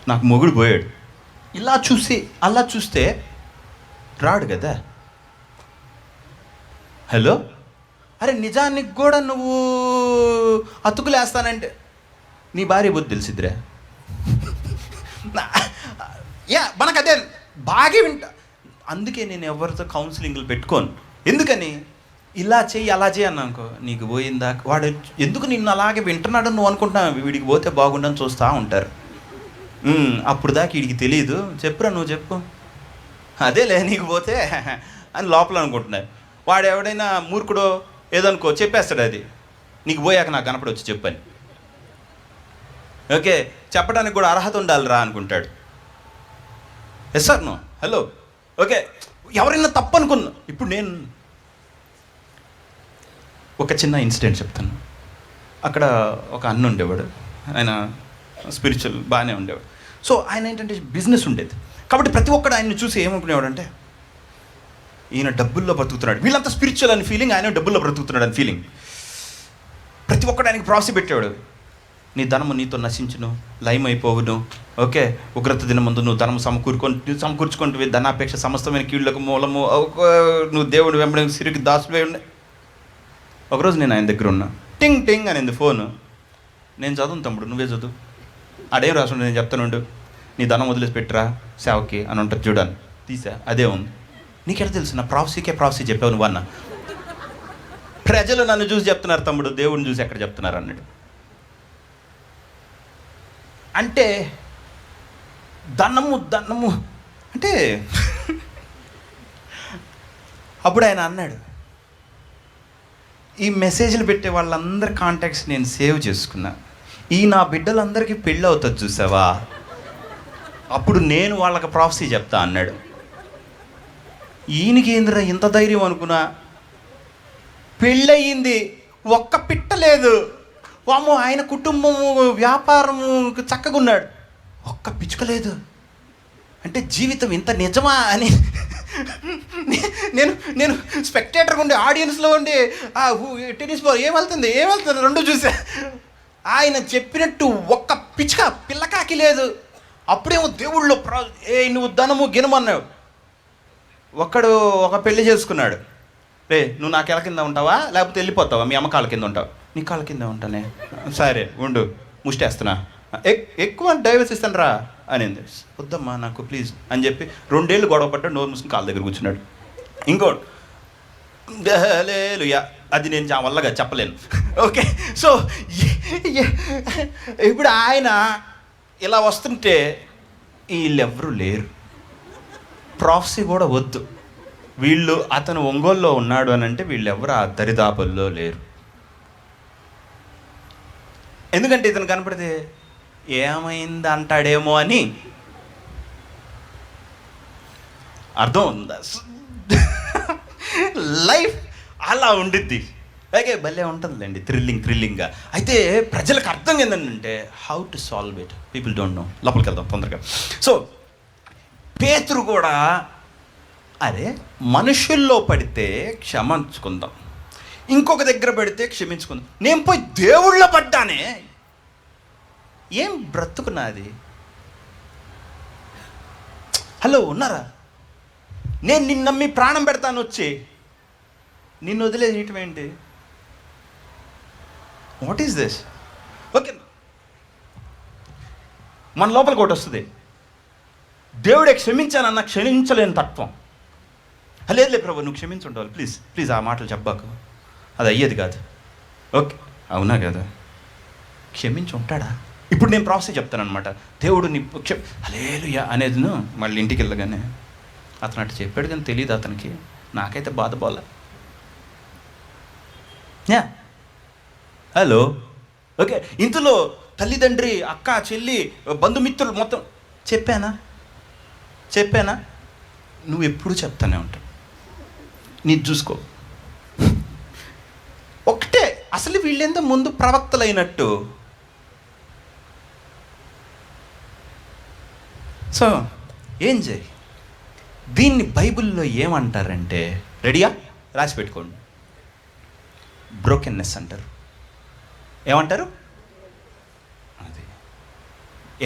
నాకు మొగుడు పోయాడు, ఇలా చూసి అలా చూస్తే రాడు కదా. హలో, అరే నిజానికి కూడా నువ్వు అతుకులేస్తానంటే నీ భార్య బుద్ధి తెలిసిద్దిరా. మనకు అదే బాగా వింటా. అందుకే నేను ఎవరితో కౌన్సిలింగ్లు పెట్టుకోను. ఎందుకని, ఇలా చెయ్యి అలా చెయ్యి అన్నానుకో, నీకు పోయిందా, వాడు ఎందుకు నిన్ను అలాగే వింటున్నాడు నువ్వు అనుకుంటున్నావు, వీడికి పోతే బాగుండని చూస్తూ ఉంటారు. అప్పుడు దాకా వీడికి తెలియదు, చెప్పురా నువ్వు చెప్పు, అదేలే నీకు పోతే అని లోపల అనుకుంటున్నారు. వాడు ఎవడైనా మూర్ఖుడో ఏదనుకో చెప్పేస్తాడు, అది నీకు పోయాక నాకు కనపడి వచ్చి చెప్పని. ఓకే, చెప్పడానికి కూడా అర్హత ఉండాలిరా అనుకుంటాడు. Yes sir no, hello, okay. ఎవరైనా తప్పు అనుకున్నా. ఇప్పుడు నేను ఒక చిన్న ఇన్సిడెంట్ చెప్తాను. అక్కడ ఒక అన్న ఉండేవాడు, ఆయన స్పిరిచువల్ బాగానే ఉండేవాడు. సో ఆయన ఏంటంటే బిజినెస్ ఉండేది కాబట్టి ప్రతి ఒక్కడు ఆయన్ని చూసి ఏమనుకునేవాడు అంటే, ఈయన డబ్బుల్లో బ్రతుకుతున్నాడు, వీళ్ళంతా స్పిరిచువల్ అని ఫీలింగ్, ఆయన డబ్బుల్లో బ్రతుకుతున్నాడు అని ఫీలింగ్. ప్రతి ఒక్కడు ఆయనకి ప్రాఫిట్ పెట్టేవాడు. నీ ధనము నీతో నశించును, లయం అయిపోవును. ఓకే, ఉగ్రత దిన ముందు నువ్వు ధనము సమకూర్చుకుంటూ ధనాపేక్ష సమస్తమైన కీళ్ళకు మూలము, నువ్వు దేవుడు వెంబడి సిరికి దాసువే ఉండే. ఒకరోజు నేను ఆయన దగ్గర ఉన్నా, టింగ్ టింగ్ అనేది ఫోను. నేను చదువును తమ్ముడు, నువ్వే చదువు, అదేం రాసుండే నేను చెప్తానుండు, నీ ధనం వదిలేసి పెట్టరా సేవకి అని ఉంటుంది చూడాలి. తీసా, అదే ఉంది. నీకెలా తెలుసు నా ప్రాఫెసీ చెప్పావు నువ్వు అన్న. ప్రజలు నన్ను చూసి చెప్తున్నారు తమ్ముడు, దేవుడిని చూసి ఎక్కడ చెప్తున్నారు అన్నాడు. అంటే ధనము అంటే అప్పుడు ఆయన అన్నాడు, ఈ మెసేజ్లు పెట్టే వాళ్ళందరి కాంటాక్ట్స్ నేను సేవ్ చేసుకున్నా, ఈ నా బిడ్డలందరికీ పెళ్ళి అవుతుంది చూసావా, అప్పుడు నేను వాళ్ళకి ప్రాఫెసీ చెప్తా అన్నాడు. ఈయనకి ఏందిరా ఇంత ధైర్యం అనుకున్నా. పెళ్ళయింది, ఒక్క పిట్ట లేదు. వామో, ఆయన కుటుంబము వ్యాపారము చక్కగా ఉన్నాడు, ఒక్క పిచ్చుక లేదు. అంటే జీవితం ఇంత నిజమా అని నేను స్పెక్టేటర్గా ఉండి, ఆడియన్స్లో ఉండి టెన్నిస్ బాల్ ఏమవుతుంది రెండు చూసా. ఆయన చెప్పినట్టు ఒక్క పిచ్చుక పిల్లకాకి లేదు. అప్పుడేమో దేవుళ్ళు నువ్వు ధనము గినమన్నావు. ఒక పెళ్లి చేసుకున్నాడు. నువ్వు నా కాళ్ళ కింద ఉంటావా లేకపోతే వెళ్ళిపోతావా, మీ అమ్మ కాళ్ళ కింద ఉంటావు. నీ కాళ్ళ కింద ఉంటానే, సరే ఉండు, ముష్టేస్తున్నా, ఎక్కువ డైవర్స్ ఇస్తాను రా అనింది. వద్దమ్మా నాకు ప్లీజ్ అని చెప్పి 2 ఏళ్ళు గొడవ పడ్డాడు, నోరు మూసుకుని కాళ్ళ దగ్గర కూర్చున్నాడు. ఇంకోటి హల్లెలూయా, అది నేను వల్లగా చెప్పలేను. ఓకే, సో ఇప్పుడు ఆయన ఇలా వస్తుంటే వీళ్ళెవ్వరూ లేరు, ప్రాఫెసీ కూడా వద్దు, వీళ్ళు అతను ఒంగోలులో ఉన్నాడు అని అంటే వీళ్ళెవరు ఆ దరిదాపుల్లో లేరు. ఎందుకంటే ఇతను కనపడితే ఏమైంది అంటాడేమో అని. అర్థం ఉందా? లైఫ్ అలా ఉండిద్ది. అలాగే భలే ఉంటుందిలేండి, థ్రిల్లింగ్గా. అయితే ప్రజలకు అర్థం ఏంటంటే how to solve it, people don't know. లోపలికి వెళ్దాం తొందరగా. సో పేతురు కూడా, అరే మనుషుల్లో పడితే క్షమించుకుందాం, ఇంకొక దగ్గర పడితే క్షమించుకుందాం, నేను పోయి దేవుళ్ళ పడ్డానే, ఏం బ్రతుకున్నది? హలో ఉన్నారా? నేను నిన్ను నమ్మి ప్రాణం పెడతాను, వచ్చి నిన్ను వదిలేయటం ఏంటి? What is this? ఓకే, మన లోపలికి ఒకటి వస్తుంది, దేవుడే క్షమించానన్న క్షమించలేని తత్వం. లేదులే ప్రభు నువ్వు క్షమించుంటావు, ప్లీజ్ ఆ మాటలు చెప్పాకు, అది అయ్యేది కాదు. ఓకే, అవునా కదా, క్షమించి ఉంటాడా? ఇప్పుడు నేను ప్రాసెస్ చెప్తాను అనమాట. దేవుడు నీ హల్లెలూయా అనేది మళ్ళీ ఇంటికి వెళ్ళగానే అతను అటు చెప్పాడు కానీ తెలియదు అతనికి, నాకైతే బాధపోలే. హలో, ఓకే, ఇంతలో తల్లిదండ్రి, అక్క, చెల్లి, బంధుమిత్రులు మొత్తం చెప్పానా? నువ్వు ఎప్పుడు చెప్తానే ఉంటావు, నీది చూసుకో. ఒకటే, అసలు వీళ్ళెంత ముందు ప్రవక్తలైనట్టు. సో ఏం చేయి, దీన్ని బైబిల్లో ఏమంటారంటే, రెడీయా? రాసి పెట్టుకోండి. బ్రోకెన్నెస్ అంటారు. ఏమంటారు? అది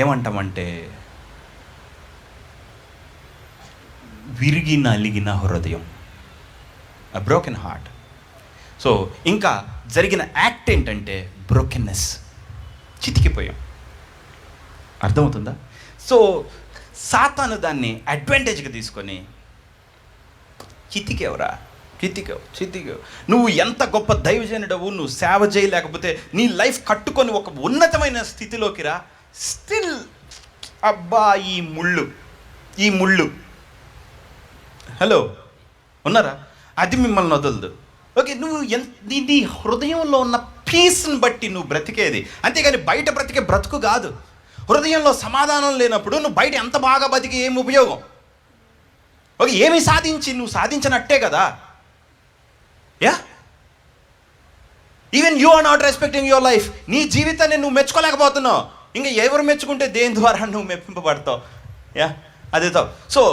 ఏమంటామంటే విరిగి నలిగిన హృదయం, బ్రోకెన్ హార్ట్. సో ఇంకా జరిగిన యాక్ట్ ఏంటంటే బ్రోకెన్నెస్, చితికిపోయాం. అర్థమవుతుందా? సో సాతాను దాన్ని అడ్వాంటేజ్గా తీసుకొని చితికేవరా, చితికేవు. నువ్వు ఎంత గొప్ప దైవజనుడవు, నువ్వు సేవ చేయలేకపోతే నీ లైఫ్ కట్టుకొని ఒక ఉన్నతమైన స్థితిలోకి రా, స్టిల్ అబ్బా ఈ ముళ్ళు హలో ఉన్నారా, అది మిమ్మల్ని వదలదు. ఓకే, నువ్వు నీ హృదయంలో ఉన్న పీస్ని బట్టి నువ్వు బ్రతికేది, అంతేగాని బయట బ్రతికే బ్రతుకు కాదు. హృదయంలో సమాధానం లేనప్పుడు నువ్వు బయట ఎంత బాగా బతికి ఏం ఉపయోగం? ఓకే, ఏమి నువ్వు సాధించినట్టే కదా. Even you are not respecting your life. నీ జీవితాన్ని నువ్వు మెచ్చుకోలేకపోతున్నావు. ఇంకా ఎవరు మెచ్చుకుంటే దేని ద్వారా నువ్వు మెప్పింపబడతావు? అదేతో. సో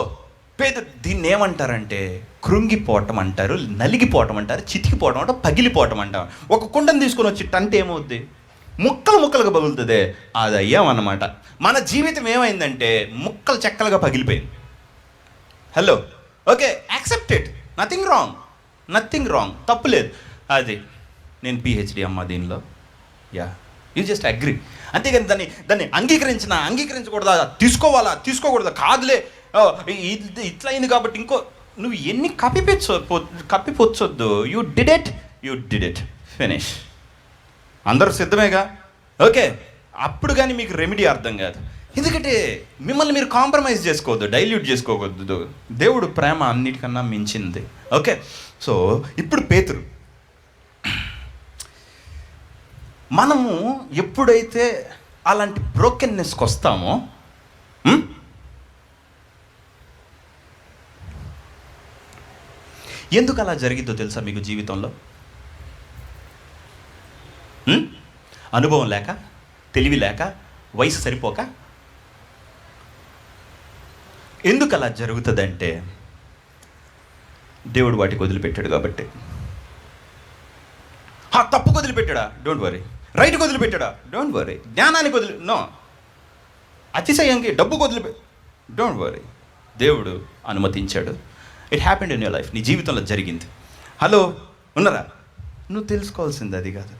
దీన్ని ఏమంటారంటే కృంగిపోవటం అంటారు, నలిగిపోవటం అంటారు, చితికిపోవటం అంటారు, పగిలిపోవటం అంటారు. ఒక కుండను తీసుకొని వచ్చి అంటే ఏమవుద్ది? ముక్కలుగా పగులుతుంది. అది అయ్యామన్నమాట. మన జీవితం ఏమైందంటే ముక్కలు చెక్కలుగా పగిలిపోయింది. Hello, okay, accept it, nothing wrong, తప్పులేదు. అది నేను పిహెచ్డి అమ్మ దీనిలో, యూ జస్ట్ అగ్రీ. అంతేగాని దాన్ని అంగీకరించకూడదా, తీసుకోకూడదా, కాదులే ఇట్లా అయింది కాబట్టి ఇంకో నువ్వు ఎన్ని కప్పిపోచ్చొద్దు. You did it, finish. అందరూ సిద్ధమేగా? ఓకే, అప్పుడు కానీ మీకు రెమెడీ అర్థం కాదు. ఎందుకంటే మిమ్మల్ని మీరు కాంప్రమైజ్ చేసుకోవద్దు, డైల్యూట్ చేసుకోవద్దు. దేవుడు ప్రేమ అన్నిటికన్నా మించింది. ఓకే, సో ఇప్పుడు పేతురు, మనము ఎప్పుడైతే అలాంటి బ్రోకెన్నెస్కి వస్తామో, ఎందుకు అలా జరిగిద్దో తెలుసా మీకు జీవితంలో? అనుభవం లేక, తెలివి లేక, వయసు సరిపోక. ఎందుకు అలా జరుగుతుందంటే దేవుడు వాటికి వదిలిపెట్టాడు కాబట్టి. తప్పుకు వదిలిపెట్టాడా? Don't worry. రైట్కి వదిలిపెట్టాడా? Don't worry. జ్ఞానానికి నో. అతిశయంకి డబ్బుకు డోంట్ వరీ. దేవుడు అనుమతించాడు. It happened in your life. నీ జీవితంలో జరిగింది. హలో ఉన్నారా? నువ్వు తెలుసుకోవాల్సింది అది కాదు.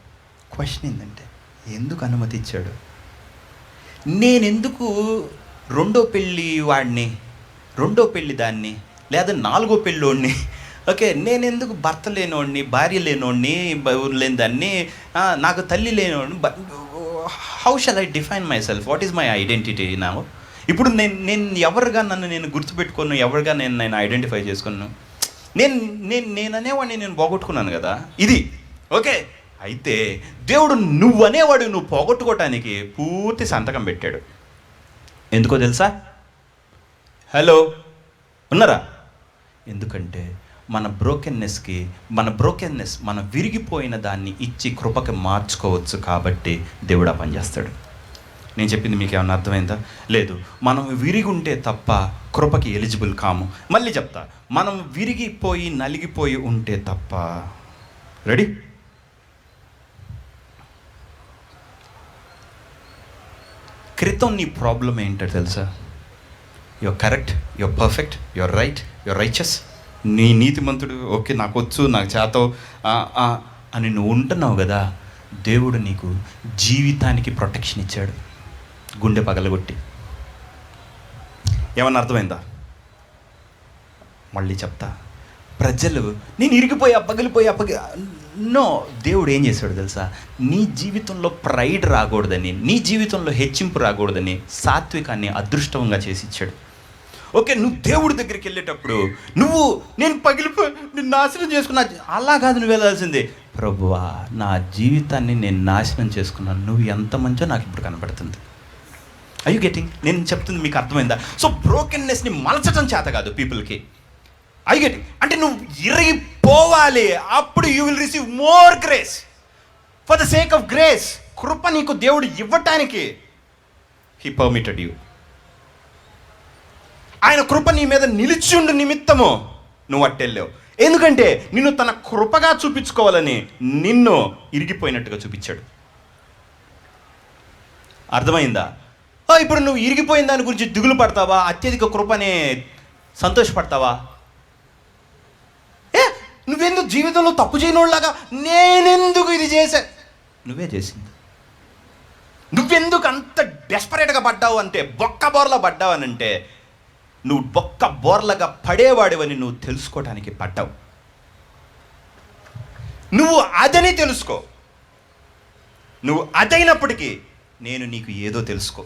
క్వశ్చన్ ఏంటంటే ఎందుకు అనుమతించాడు? నేనెందుకు రెండో పెళ్ళి దాన్ని, లేదా నాలుగో పెళ్ళోడిని, ఓకే, నేనెందుకు భర్త లేనోడిని, భార్య లేనోడిని, లేని దాన్ని, నాకు తల్లి లేనోడిని, how shall I define my self? What is my identity నా? ఇప్పుడు నేను ఎవరుగా నేను గుర్తుపెట్టుకోను, ఎవరుగా నేను ఐడెంటిఫై చేసుకున్నాను? నేను అనేవాడిని నేను పోగొట్టుకున్నాను కదా. ఇది ఓకే. అయితే దేవుడు నువ్వు పోగొట్టుకోవటానికి పూర్తి సంతకం పెట్టాడు. ఎందుకో తెలుసా? హలో ఉన్నారా? ఎందుకంటే మన బ్రోకెన్నెస్ మన విరిగిపోయిన దాన్ని ఇచ్చి కృపకి మార్చుకోవచ్చు కాబట్టి దేవుడు ఆ పని చేస్తాడు. నేను చెప్పింది మీకు ఏమన్నా అర్థమైందా? లేదు, మనం విరిగి ఉంటే తప్ప కృపకి ఎలిజిబుల్ కాము. మళ్ళీ చెప్తా, మనం విరిగిపోయి నలిగిపోయి ఉంటే తప్ప. రెడీ? క్రితం నీ ప్రాబ్లం ఏంటో తెలుసా? Your correct, your perfect, your right, your righteous, నీ నీతిమంతుడు, ఓకే, నాకు వచ్చు, నాకు చేతో అని నువ్వు ఉంటున్నావు కదా. దేవుడు నీకు జీవితానికి ప్రొటెక్షన్ ఇచ్చాడు, గుండె పగలగొట్టి. ఏమన్నా అర్థమైందా? మళ్ళీ చెప్తా. ప్రజలు నేను ఇరిగిపోయా, పగిలిపోయా, నో, దేవుడు ఏం చేశాడు తెలుసా? నీ జీవితంలో ప్రైడ్ రాకూడదని, నీ జీవితంలో హెచ్చింపు రాకూడదని సాత్వికాన్ని అదృష్టంగా చేసి ఇచ్చాడు. ఓకే, నువ్వు దేవుడి దగ్గరికి వెళ్ళేటప్పుడు నేను నేను నాశనం చేసుకున్నా, అలా కాదు నువ్వు వెళ్ళాల్సిందే. ప్రభువా, నా జీవితాన్ని నేను నాశనం చేసుకున్నాను, నువ్వు ఎంత మంచో నాకు ఇప్పుడు కనపడుతుంది. I you getting? నేను చెప్తుంది మీకు అర్థమైందా? సో బ్రోకెన్నెస్ని మలచడం చేత కాదు పీపుల్కి. I getting? అంటే నువ్వు ఇరిగిపోవాలి, అప్పుడు you will receive more grace. For the sake of grace, కృప నీకు దేవుడు ఇవ్వటానికి హీ పర్మిటెడ్ యూ. ఆయన కృప నీ మీద నిలిచిండు నిమిత్తము నువ్వు అట్టెళ్ళావు. ఎందుకంటే నిన్ను తన కృపగా చూపించుకోవాలని నిన్ను ఇరిగిపోయినట్టుగా చూపించాడు. అర్థమైందా? ఇప్పుడు నువ్వు ఇరిగిపోయిన దాని గురించి దిగులు పడతావా? అత్యధిక కృపనే సంతోషపడతావా? నువ్వెందుకు జీవితంలో తప్పు చేయనోళ్ళలాగా నేనెందుకు ఇది చేశా? నువ్వే చేసింది. నువ్వెందుకు అంత డెస్పరేట్గా పడ్డావు అంటే, బొక్క బోర్లా పడ్డావు అని అంటే, నువ్వు బొక్క బోర్లగా పడేవాడివని నువ్వు తెలుసుకోవడానికి పడ్డావు. నువ్వు అదని తెలుసుకో. నువ్వు అదైనప్పటికీ నేను నీకు ఏదో తెలుసుకో.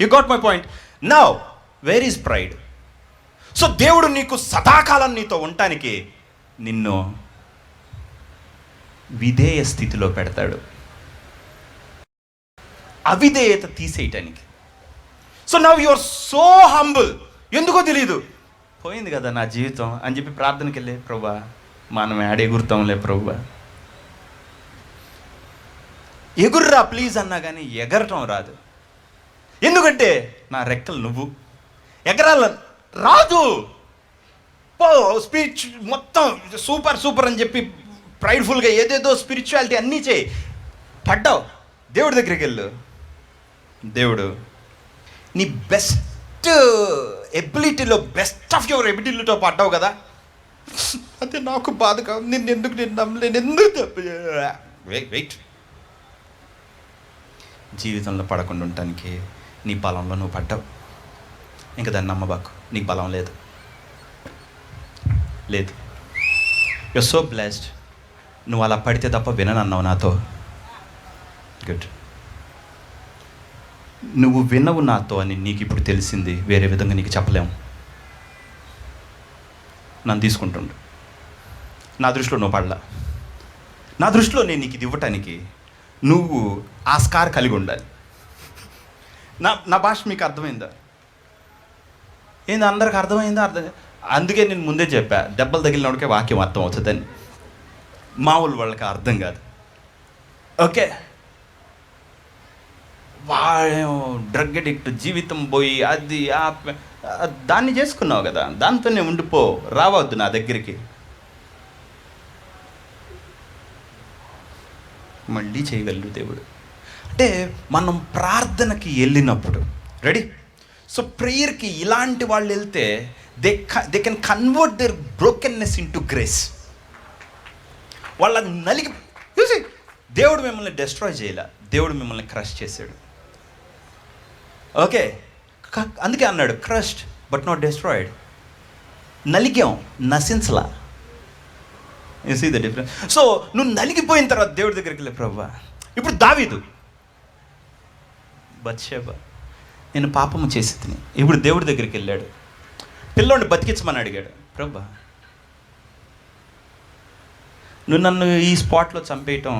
You got my point. Now where is pride? So దేవుడు నీకు సదాకాలం నీతో ఉండటానికి నిన్ను విధేయ స్థితిలో పెడతాడు, అవిధేయత తీసేయటానికి. So now you are so humble. ఎందుకో తెలియదు, పోయింది కదా నా జీవితం అని చెప్పి ప్రార్థనకి వెళ్ళే, ప్రభువా మనం ఎగురుతాంలే ప్రభువా, ఎగుర్రా ప్లీజ్ అన్నా కానీ ఎగరటం రాదు. ఎందుకంటే నా రెక్కలు నువ్వు, ఎగరాల రాదు. స్పిరిచు మొత్తం సూపర్ సూపర్ అని చెప్పి ప్రైడ్ఫుల్గా ఏదేదో స్పిరిచువాలిటీ అన్నీ చేయి, పడ్డావు. దేవుడి దగ్గరికి వెళ్ళు. దేవుడు నీ బెస్ట్ ఎబిలిటీలో, బెస్ట్ ఆఫ్ యువర్ ఎబిలిటీతో పడ్డావు కదా, అదే నాకు బాధ కాదు. నేను నమ్మలేను, ఎందుకు వెయిట్. జీవితంలో పడకుండా ఉండటానికి నీ బలంలో నువ్వు పడ్డావు. ఇంకా దాన్ని నమ్మబాకు, నీకు బలం లేదు. You are so blessed. నువ్వు అలా పడితే తప్ప విననన్నావు నాతో. గుడ్. నువ్వు వినవు నాతో అని నీకు ఇప్పుడు తెలిసింది. వేరే విధంగా నీకు చెప్పలేము. నన్ను తీసుకుంటుండు. నా దృష్టిలో నువ్వు పడలా. నా దృష్టిలో నేను నీకు ఇది ఇవ్వటానికి నువ్వు ఆ స్కార్ కలిగి ఉండాలి. నా భాష మీకు అర్థమైందా? ఏంది అందరికి అర్థమైందా? అందుకే నేను ముందే చెప్పా, దెబ్బలు తగిలినోడికే వాక్యం అర్థం అవుతుందని. మామూలు వాళ్ళకి అర్థం కాదు. ఓకే, వాడేమో డ్రగ్ అడిక్ట్, జీవితం పోయి అది దాన్ని చేసుకున్నావు కదా, దాంతోనే ఉండిపో, రావద్దు నా దగ్గరికి. మళ్ళీ చేయగలరు దేవుడు. అంటే మనం ప్రార్థనకి వెళ్ళినప్పుడు రెడీ. సో ప్రేయర్కి ఇలాంటి వాళ్ళు వెళ్తే they can convert their brokenness into grace. వాళ్ళ నలిగి చూసి, దేవుడు మిమ్మల్ని డెస్ట్రాయ్ చేయలే, దేవుడు మిమ్మల్ని క్రష్ చేశాడు. ఓకే, అందుకే అన్నాడు క్రష్డ్ బట్ నాట్ డెస్ట్రాయిడ్. నలిగాం, నశించలా. You see the difference. So నువ్వు నలిగిపోయిన తర్వాత దేవుడి దగ్గరికి వెళ్ళే, ప్రభువా. ఇప్పుడు దావీదు, బత్షెబ నేను పాపము చేసి తిని, ఇప్పుడు దేవుడి దగ్గరికి వెళ్ళాడు. పిల్లోడిని బతికించమని అడిగాడు. ప్రభువా నువ్వు నన్ను ఈ స్పాట్లో చంపేయటం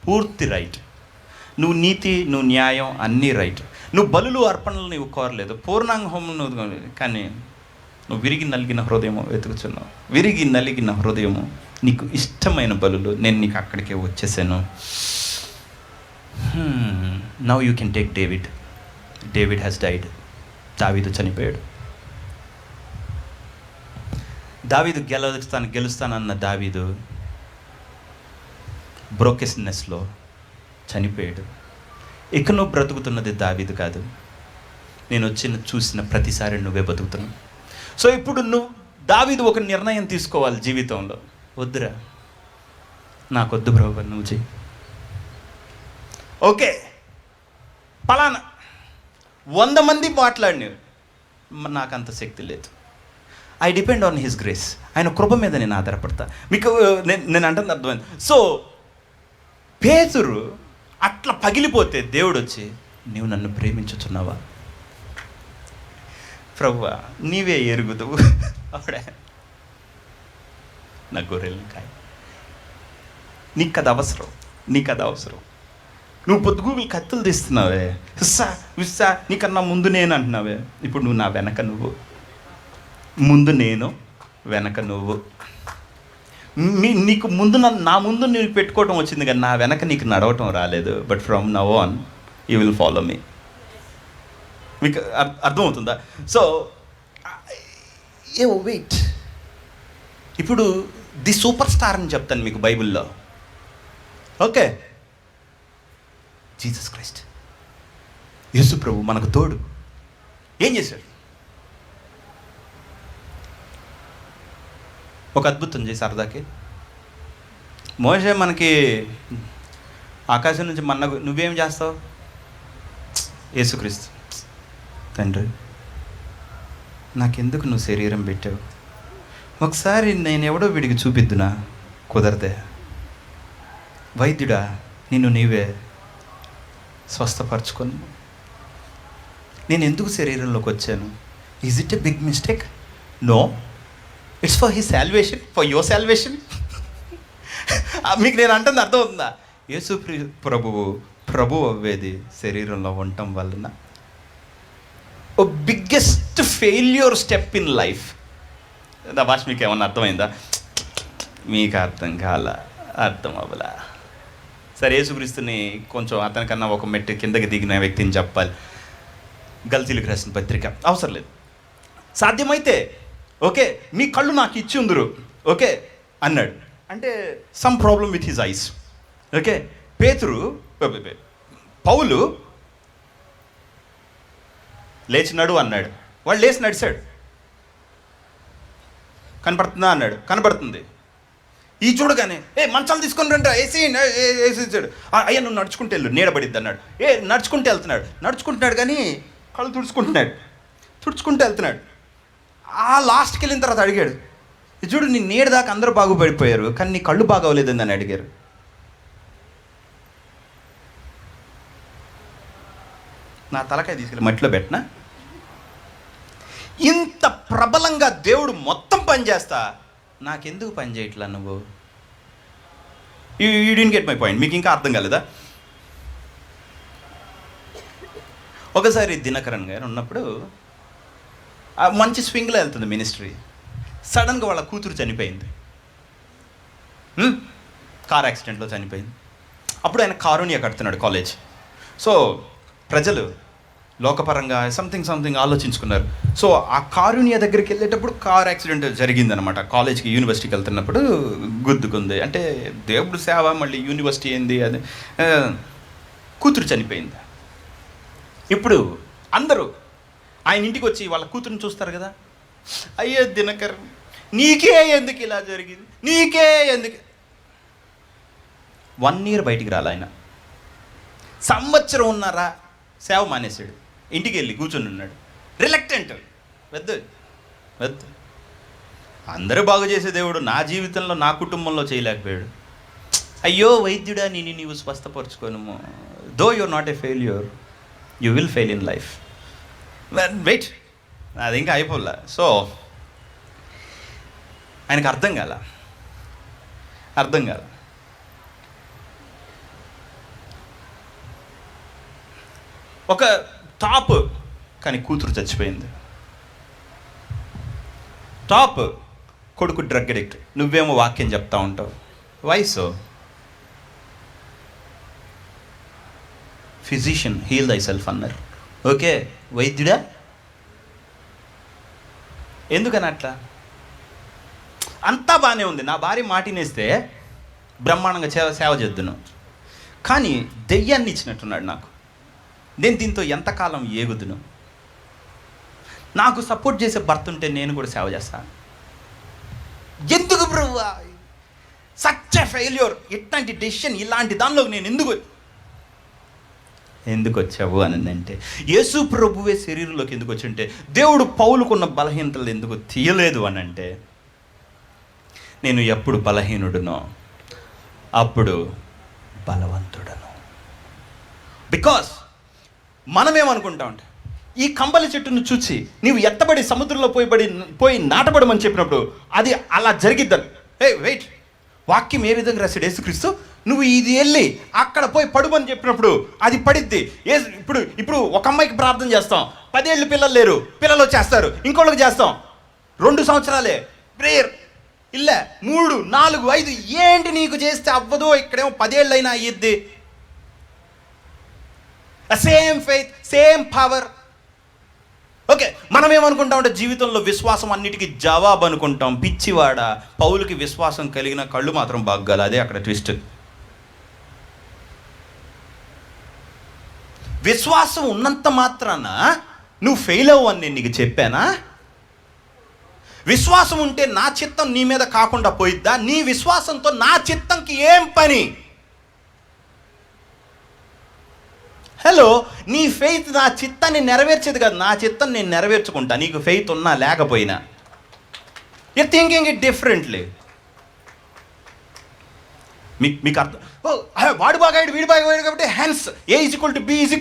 పూర్తి రైట్. నువ్వు నీతి, నువ్వు న్యాయం అన్నీ రైట్. నువ్వు బలులు అర్పణలు నువ్వు కోరలేదు, పూర్ణాంగ హోమం నువ్వు, కానీ నువ్వు విరిగి నలిగిన హృదయము వెతుకుతున్నావు. విరిగి నలిగిన హృదయము, నీకు ఇష్టమైన బలులు, నేను నీకు అక్కడికే వచ్చేసాను. Now you can take David. David has died. దావీదు చనిపోయాడు. దావీదు గెలుస్తానన్న దావీదు బ్రోకెస్నెస్లో చనిపోయాడు. ఇక నువ్వు బ్రతుకుతున్నది దావీదు కాదు. నేను చూసిన ప్రతిసారి నువ్వే బతుకుతున్నావు. సో ఇప్పుడు దావీదు ఒక నిర్ణయం తీసుకోవాలి జీవితంలో. వద్దురా, నాకొద్దు బ్రో, నువ్వు చెయ్యి. ఓకే, పలానా 100 మంది మాట్లాడినవి, నాకు అంత శక్తి లేదు. I depend on his grace. ఆయన కృప మీద నేను ఆధారపడతా. మీకు నేను అంటుంది అర్థమైంది. సో పేతురు అట్లా పగిలిపోతే దేవుడు వచ్చి, నీవు నన్ను ప్రేమించుచున్నావా? ప్రభువా నీవే ఎరుగుదువు, ఆవిడే నా గొర్రెలను కాయ. నీకు అది అవసరం, నీకు అది అవసరం. నువ్వు పొద్దుగూగులు కత్తులు తీస్తున్నావే, విస్సా నీకన్నా ముందు నేను అంటున్నావే. ఇప్పుడు నువ్వు నా వెనక, నువ్వు ముందు నేను, వెనక నువ్వు. నీకు ముందు నా ముందు నీకు పెట్టుకోవటం వచ్చింది కానీ నా వెనక నీకు నడవటం రాలేదు. But from now on you will follow me. మీకు అర్థమవుతుందా? సో వెయిట్, ఇప్పుడు ది సూపర్ స్టార్ అని చెప్తాను మీకు బైబిల్లో. ఓకే, జీసస్ క్రైస్ట్, యేసు ప్రభు మనకు తోడు. ఏం చేశాడు? ఒక అద్భుతం చేసి అర్ధాకి. మోషే మనకి ఆకాశం నుంచి మన్నా, నువ్వేం చేస్తావు? యేసుక్రీస్తు, తండ్రి నాకెందుకు నువ్వు శరీరం పెట్టావు? ఒకసారి నేను ఎవడో వీడికి చూపిద్దునా? కుదరదే. వైద్యుడా, నిన్ను నీవే స్వస్థపరచుకొని నేను ఎందుకు శరీరంలోకి వచ్చాను? Is it a big mistake? No, it's for his salvation, for your salvation. మీకు నేను అంటుంది అర్థం అవుతుందా? యేసు ప్రభు అవ్వేది శరీరంలో ఉండటం వలన ఓ biggest failure step in life. నా భాష మీకు ఏమన్నా అర్థమైందా? మీకు అర్థం కాల, అర్థం అవ్వలా. సరే, యేసుక్రీస్తుని కొంచెం అతనికన్నా ఒక మెట్టు కిందకి దిగిన వ్యక్తిని చెప్పాలి. గల్తీలకు రాసిన పత్రిక అవసరం లేదు. సాధ్యమైతే ఓకే, మీ కళ్ళు నాకు ఇచ్చి ఉందరు ఓకే అన్నాడు. అంటే some problem with his eyes. Okay, Paul లేచినాడు అన్నాడు, వాడు లేచి నడిచాడు. కనపడుతుందా అన్నాడు, కనపడుతుంది. ఈ చూడగానే మంచాలు తీసుకొని రండి వేసేసాడు. అయ్యా నువ్వు నడుచుకుంటే వెళ్ళు, నీడబడిద్ది అన్నాడు. నడుచుకుంటూ నడుచుకుంటున్నాడు కానీ కళ్ళు తుడుచుకుంటూ వెళ్తున్నాడు. ఆ లాస్ట్కి వెళ్ళిన తర్వాత అడిగాడు, చూడు నీ నీడ దాకా అందరూ బాగుపడిపోయారు కానీ నీ కళ్ళు బాగోలేదని అని అడిగారు. నా తలకాయ తీసుకెళ్ళి మట్టిలో పెట్టినా? ఇంత ప్రబలంగా దేవుడు మొత్తం పని చేస్తా నాకెందుకు పని చేయట్లా నువ్వు? You didn't get my point. మీకు ఇంకా అర్థం కాలేదా? ఒకసారి దినకరన్ గారు ఉన్నప్పుడు మంచి స్వింగ్లో వెళ్తుంది మినిస్ట్రీ. సడన్గా వాళ్ళ కూతురు చనిపోయింది, కార్ యాక్సిడెంట్లో చనిపోయింది. అప్పుడు ఆయన కారుణ్య కడుతున్నాడు కాలేజ్. సో ప్రజలు లోకపరంగా సంథింగ్ ఆలోచించుకున్నారు. సో ఆ కారుణ్య దగ్గరికి వెళ్ళేటప్పుడు కార్ యాక్సిడెంట్ జరిగిందనమాట. కాలేజ్కి యూనివర్సిటీకి వెళ్తున్నప్పుడు గుద్దుకుంది. అంటే దేవుడు సేవ, మళ్ళీ యూనివర్సిటీ ఏంది అది. కూతురు చనిపోయింది. ఇప్పుడు అందరూ ఆయన ఇంటికి వచ్చి వాళ్ళ కూతురుని చూస్తారు కదా. అయ్యో దినకర్, నీకే ఎందుకు ఇలా జరిగింది, నీకే ఎందుకు? 1 year బయటికి రాలి ఆయన. సంవత్సరం ఉన్నారా సేవ మానేశాడు. ఇంటికి వెళ్ళి కూర్చొని ఉన్నాడు, రిలక్టెంట్. వద్దు అందరూ బాగు చేసే దేవుడు నా జీవితంలో నా కుటుంబంలో చేయలేకపోయాడు. అయ్యో వైద్యుడా, నీవు స్వస్థపరచుకోను. Though you're not a failure, you will fail in life. Wait, అది ఇంకా అయిపోలే. సో ఆయనకు అర్థం కాల. ఒక టాప్ కానీ కూతురు చచ్చిపోయింది. టాప్ కొడుకు డ్రగ్ అడిక్ట్. నువ్వేమో వాక్యం చెప్తా ఉంటావు. వయసు ఫిజిషియన్ హీల్ దై సెల్ఫ్ అన్నారు. ఓకే, వైద్యుడా ఎందుకని అట్లా? అంతా బాగానే ఉంది, నా భార్య మాటినేస్తే బ్రహ్మాండంగా సేవ చేద్దును, కానీ దెయ్యాన్ని ఇచ్చినట్టున్నాడు నాకు. నేను దీంతో ఎంతకాలం ఏగుదును? నాకు సపోర్ట్ చేసే భర్త ఉంటే నేను కూడా సేవ చేస్తాను. ఎందుకు బ్రవ్వా సచ్ ఎ ఫెయిల్యూర్? ఇట్లాంటి డెసిషన్, ఇలాంటి దానిలో నేను ఎందుకు వచ్చావు అని అంటే, యేసు ప్రభువే శరీరంలోకి ఎందుకు వచ్చి అంటే, దేవుడు పౌలుకున్న బలహీనతలు ఎందుకు తీయలేదు అని అంటే, నేను ఎప్పుడు బలహీనుడునో అప్పుడు బలవంతుడను. బికాస్ మనమేమనుకుంటామంటే, ఈ కంబలి చెట్టును చూసి నీవు ఎత్తబడి సముద్రంలో పోయి నాటబడమని చెప్పినప్పుడు అది అలా జరిగిద్దని. వెయిట్, వాక్యం ఏ విధంగా రాశాడు యేసుక్రీస్తు? నువ్వు ఇది వెళ్ళి అక్కడ పోయి పడుమని చెప్పినప్పుడు అది పడిద్ది. ఇప్పుడు ఒక అమ్మాయికి ప్రార్థన చేస్తాం, 10 ఏళ్ళు పిల్లలు లేరు, పిల్లలు వచ్చేస్తారు, ఇంకోళ్ళకి చేస్తాం, 2 సంవత్సరాలే ప్రేయర్, ఇల్లే 3, 4, 5 ఏంటి నీకు చేస్తే అవ్వదు? ఇక్కడేమో 10 ఏళ్ళు అయినా అయ్యిద్ది. Same faith, same power. Okay, okay, మనం ఏమనుకుంటామంటే జీవితంలో విశ్వాసం అన్నిటికీ జవాబు అనుకుంటాం. పిచ్చివాడ, పౌలుకి విశ్వాసం కలిగిన కళ్ళు మాత్రం బగ్గాలి. అదే అక్కడ ట్విస్ట్. విశ్వాసం ఉన్నంత మాత్రాన నువ్వు ఫెయిల్ అవ్వు అని నేను నీకు చెప్పానా? విశ్వాసం ఉంటే నా చిత్తం నీ మీద కాకుండా పోయిద్దా? నీ విశ్వాసంతో నా చిత్తంకి ఏం పని? హలో, నీ ఫెయిత్ నా చిత్తాన్ని నెరవేర్చేది కాదు, నా చిత్తం నేను నెరవేర్చుకుంటా, నీకు ఫెయిత్ ఉన్నా లేకపోయినా. You're thinking it differently. మీకు అర్థం, వాడు బాగాడు వీడు బాగాడు కాబట్టి హెన్స్ A = B =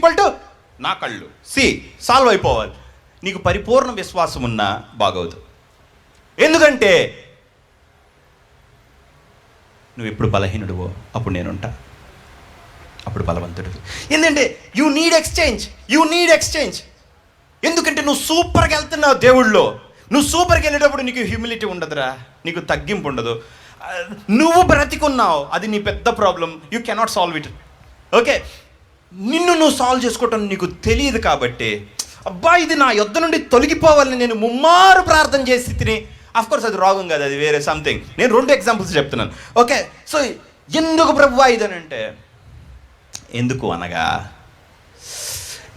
నా కళ్ళు సి సాల్వ్ అయిపోవాలి. నీకు పరిపూర్ణ విశ్వాసం ఉన్నా బాగోదు. ఎందుకంటే నువ్వు ఎప్పుడు బలహీనుడువో అప్పుడు నేనుంటా, అప్పుడు బలవంతుడు. ఎందుకంటే యూ నీడ్ ఎక్స్చేంజ్. ఎందుకంటే నువ్వు సూపర్గా వెళ్తున్నావు దేవుళ్ళో. నువ్వు సూపర్కి వెళ్ళేటప్పుడు నీకు హ్యూమిలిటీ ఉండదురా, నీకు తగ్గింపు ఉండదు. నువ్వు బ్రతికున్నావు, అది నీ పెద్ద problem. You cannot solve it. Okay, నిన్ను నువ్వు సాల్వ్ చేసుకోవటం నీకు తెలియదు కాబట్టి, అబ్బా ఇది నా యొద్ద నుండి తొలగిపోవాలని నేను ముమ్మారు ప్రార్థన చేసి తిని, అఫ్కోర్స్ అది రోగం కాదు, అది వేరే సంథింగ్. నేను 2 ఎగ్జాంపుల్స్ చెప్తున్నాను. ఓకే, సో ఎందుకు ప్రభువా ఇదని అంటే, ఎందుకు అనగా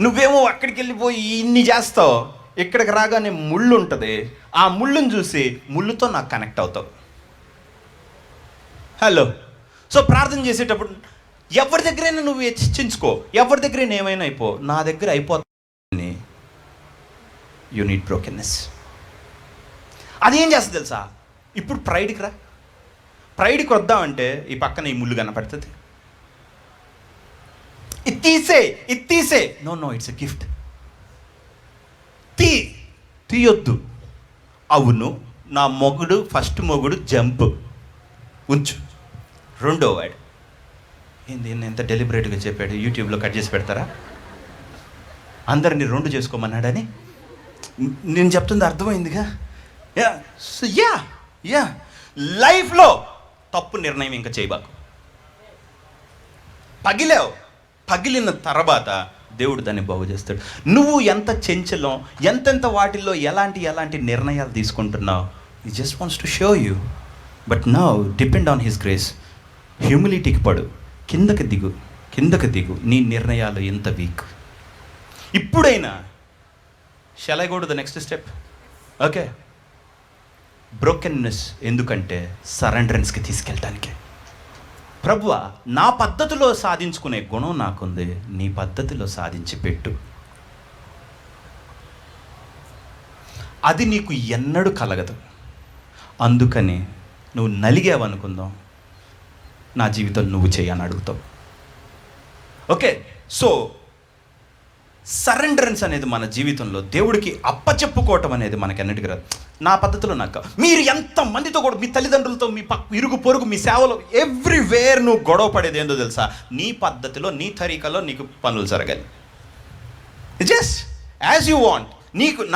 నువ్వేమో అక్కడికి వెళ్ళిపోయి ఇన్ని చేస్తావు, ఇక్కడికి రాగానే ముళ్ళు ఉంటుంది, ఆ ముళ్ళుని చూసి ముళ్ళుతో నాకు కనెక్ట్ అవుతావు. హలో, సో ప్రార్థన చేసేటప్పుడు ఎవరి దగ్గరైనా నువ్వు హెచ్చించుకో, ఎవరి దగ్గరైనా ఏమైనా అయిపో, నా దగ్గర అయిపోతుంది. You need brokenness. అదేం చేస్తుంది తెలుసా? ఇప్పుడు ప్రైడ్కి రా, ప్రైడ్కి వద్దామంటే ఈ పక్కన ఈ ముళ్ళు కనపడుతుంది, ఇది తీసే. No it's a gift. తీయొద్దు. అవును, నా మొగుడు ఫస్ట్ మొగుడు జంప్ ఉంచు. రెండో వాడు ఏంది ఎంత డెలిబరేట్గా చెప్పాడు, యూట్యూబ్లో కట్ చేసి పెడతారా? అందరినీ 2 చేసుకోమన్నాడని నేను చెప్తుంది అర్థమైందిగా? యా లైఫ్లో తప్పు నిర్ణయం ఇంకా చేయబాకు. పగిలిన తర్వాత దేవుడు దాన్ని బాగు చేస్తాడు. నువ్వు ఎంత చెంచలం, ఎంతెంత వాటిల్లో ఎలాంటి నిర్ణయాలు తీసుకుంటున్నావు. He just wants to show you. But now depend on his grace. హ్యూమిలిటీకి పడు, కిందకి దిగు. నీ నిర్ణయాలు ఎంత వీక్. ఇప్పుడైనా shall I go to the next step? Okay, brokenness. ఎందుకంటే సరెండరెన్స్కి తీసుకెళ్ళటానికి. ప్రభువా, నా పద్ధతిలో సాధించుకునే గుణం నాకుంది, నీ పద్ధతిలో సాధించి పెట్టు. అది నీకు ఎన్నడూ కలగదు. అందుకని నువ్వు నలిగావనుకుందాం, నా జీవితం నువ్వు చేయని అడుగుతావు. ఓకే, సో సరెండరెన్స్ అనేది మన జీవితంలో దేవుడికి అప్పచెప్పుకోవటం అనేది మనకెన్నటికి రాదు. నా పద్ధతిలో నాకు, మీరు ఎంతమందితో కూడా, మీ తల్లిదండ్రులతో, మీ ఇరుగు పొరుగు, మీ సేవలో, ఎవ్రీవేర్ నువ్వు గొడవ పడేది ఏందో తెలుసా? నీ పద్ధతిలో, నీ తరీకాలో నీకు పనులు జరగాలి. Just as you want.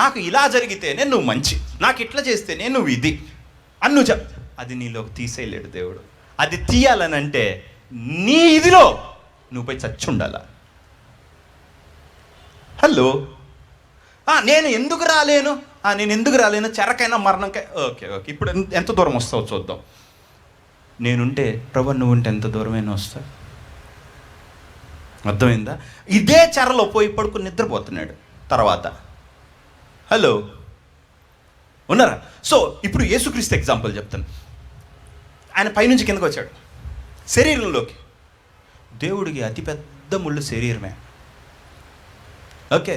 నాకు ఇలా జరిగితేనే నువ్వు మంచి, నాకు ఇట్లా చేస్తేనే నువ్వు ఇది అని నువ్వు అది నీలోకి తీసేయలేడు దేవుడు. అది తీయాలనంటే నీ ఇదిలో నువ్వు పోయి చచ్చి ఉండాల. హలో, నేను ఎందుకు రాలేను చెరకైనా మరణంకై. ఓకే, ఇప్పుడు ఎంత దూరం వస్తావు చూద్దాం. నేనుంటే ప్రభు, నువ్వు ఉంటే ఎంత దూరమైనా వస్తా. అర్థమైందా? ఇదే చెరలో పోయి పడుకుని నిద్రపోతున్నాడు తర్వాత. హలో, ఉన్నారా? సో ఇప్పుడు యేసుక్రీస్తు ఎగ్జాంపుల్ చెప్తాను. ఆయన పైనుంచి కిందకు వచ్చాడు శరీరంలోకి. దేవుడికి అతిపెద్ద ముళ్ళు శరీరమే. ఓకే,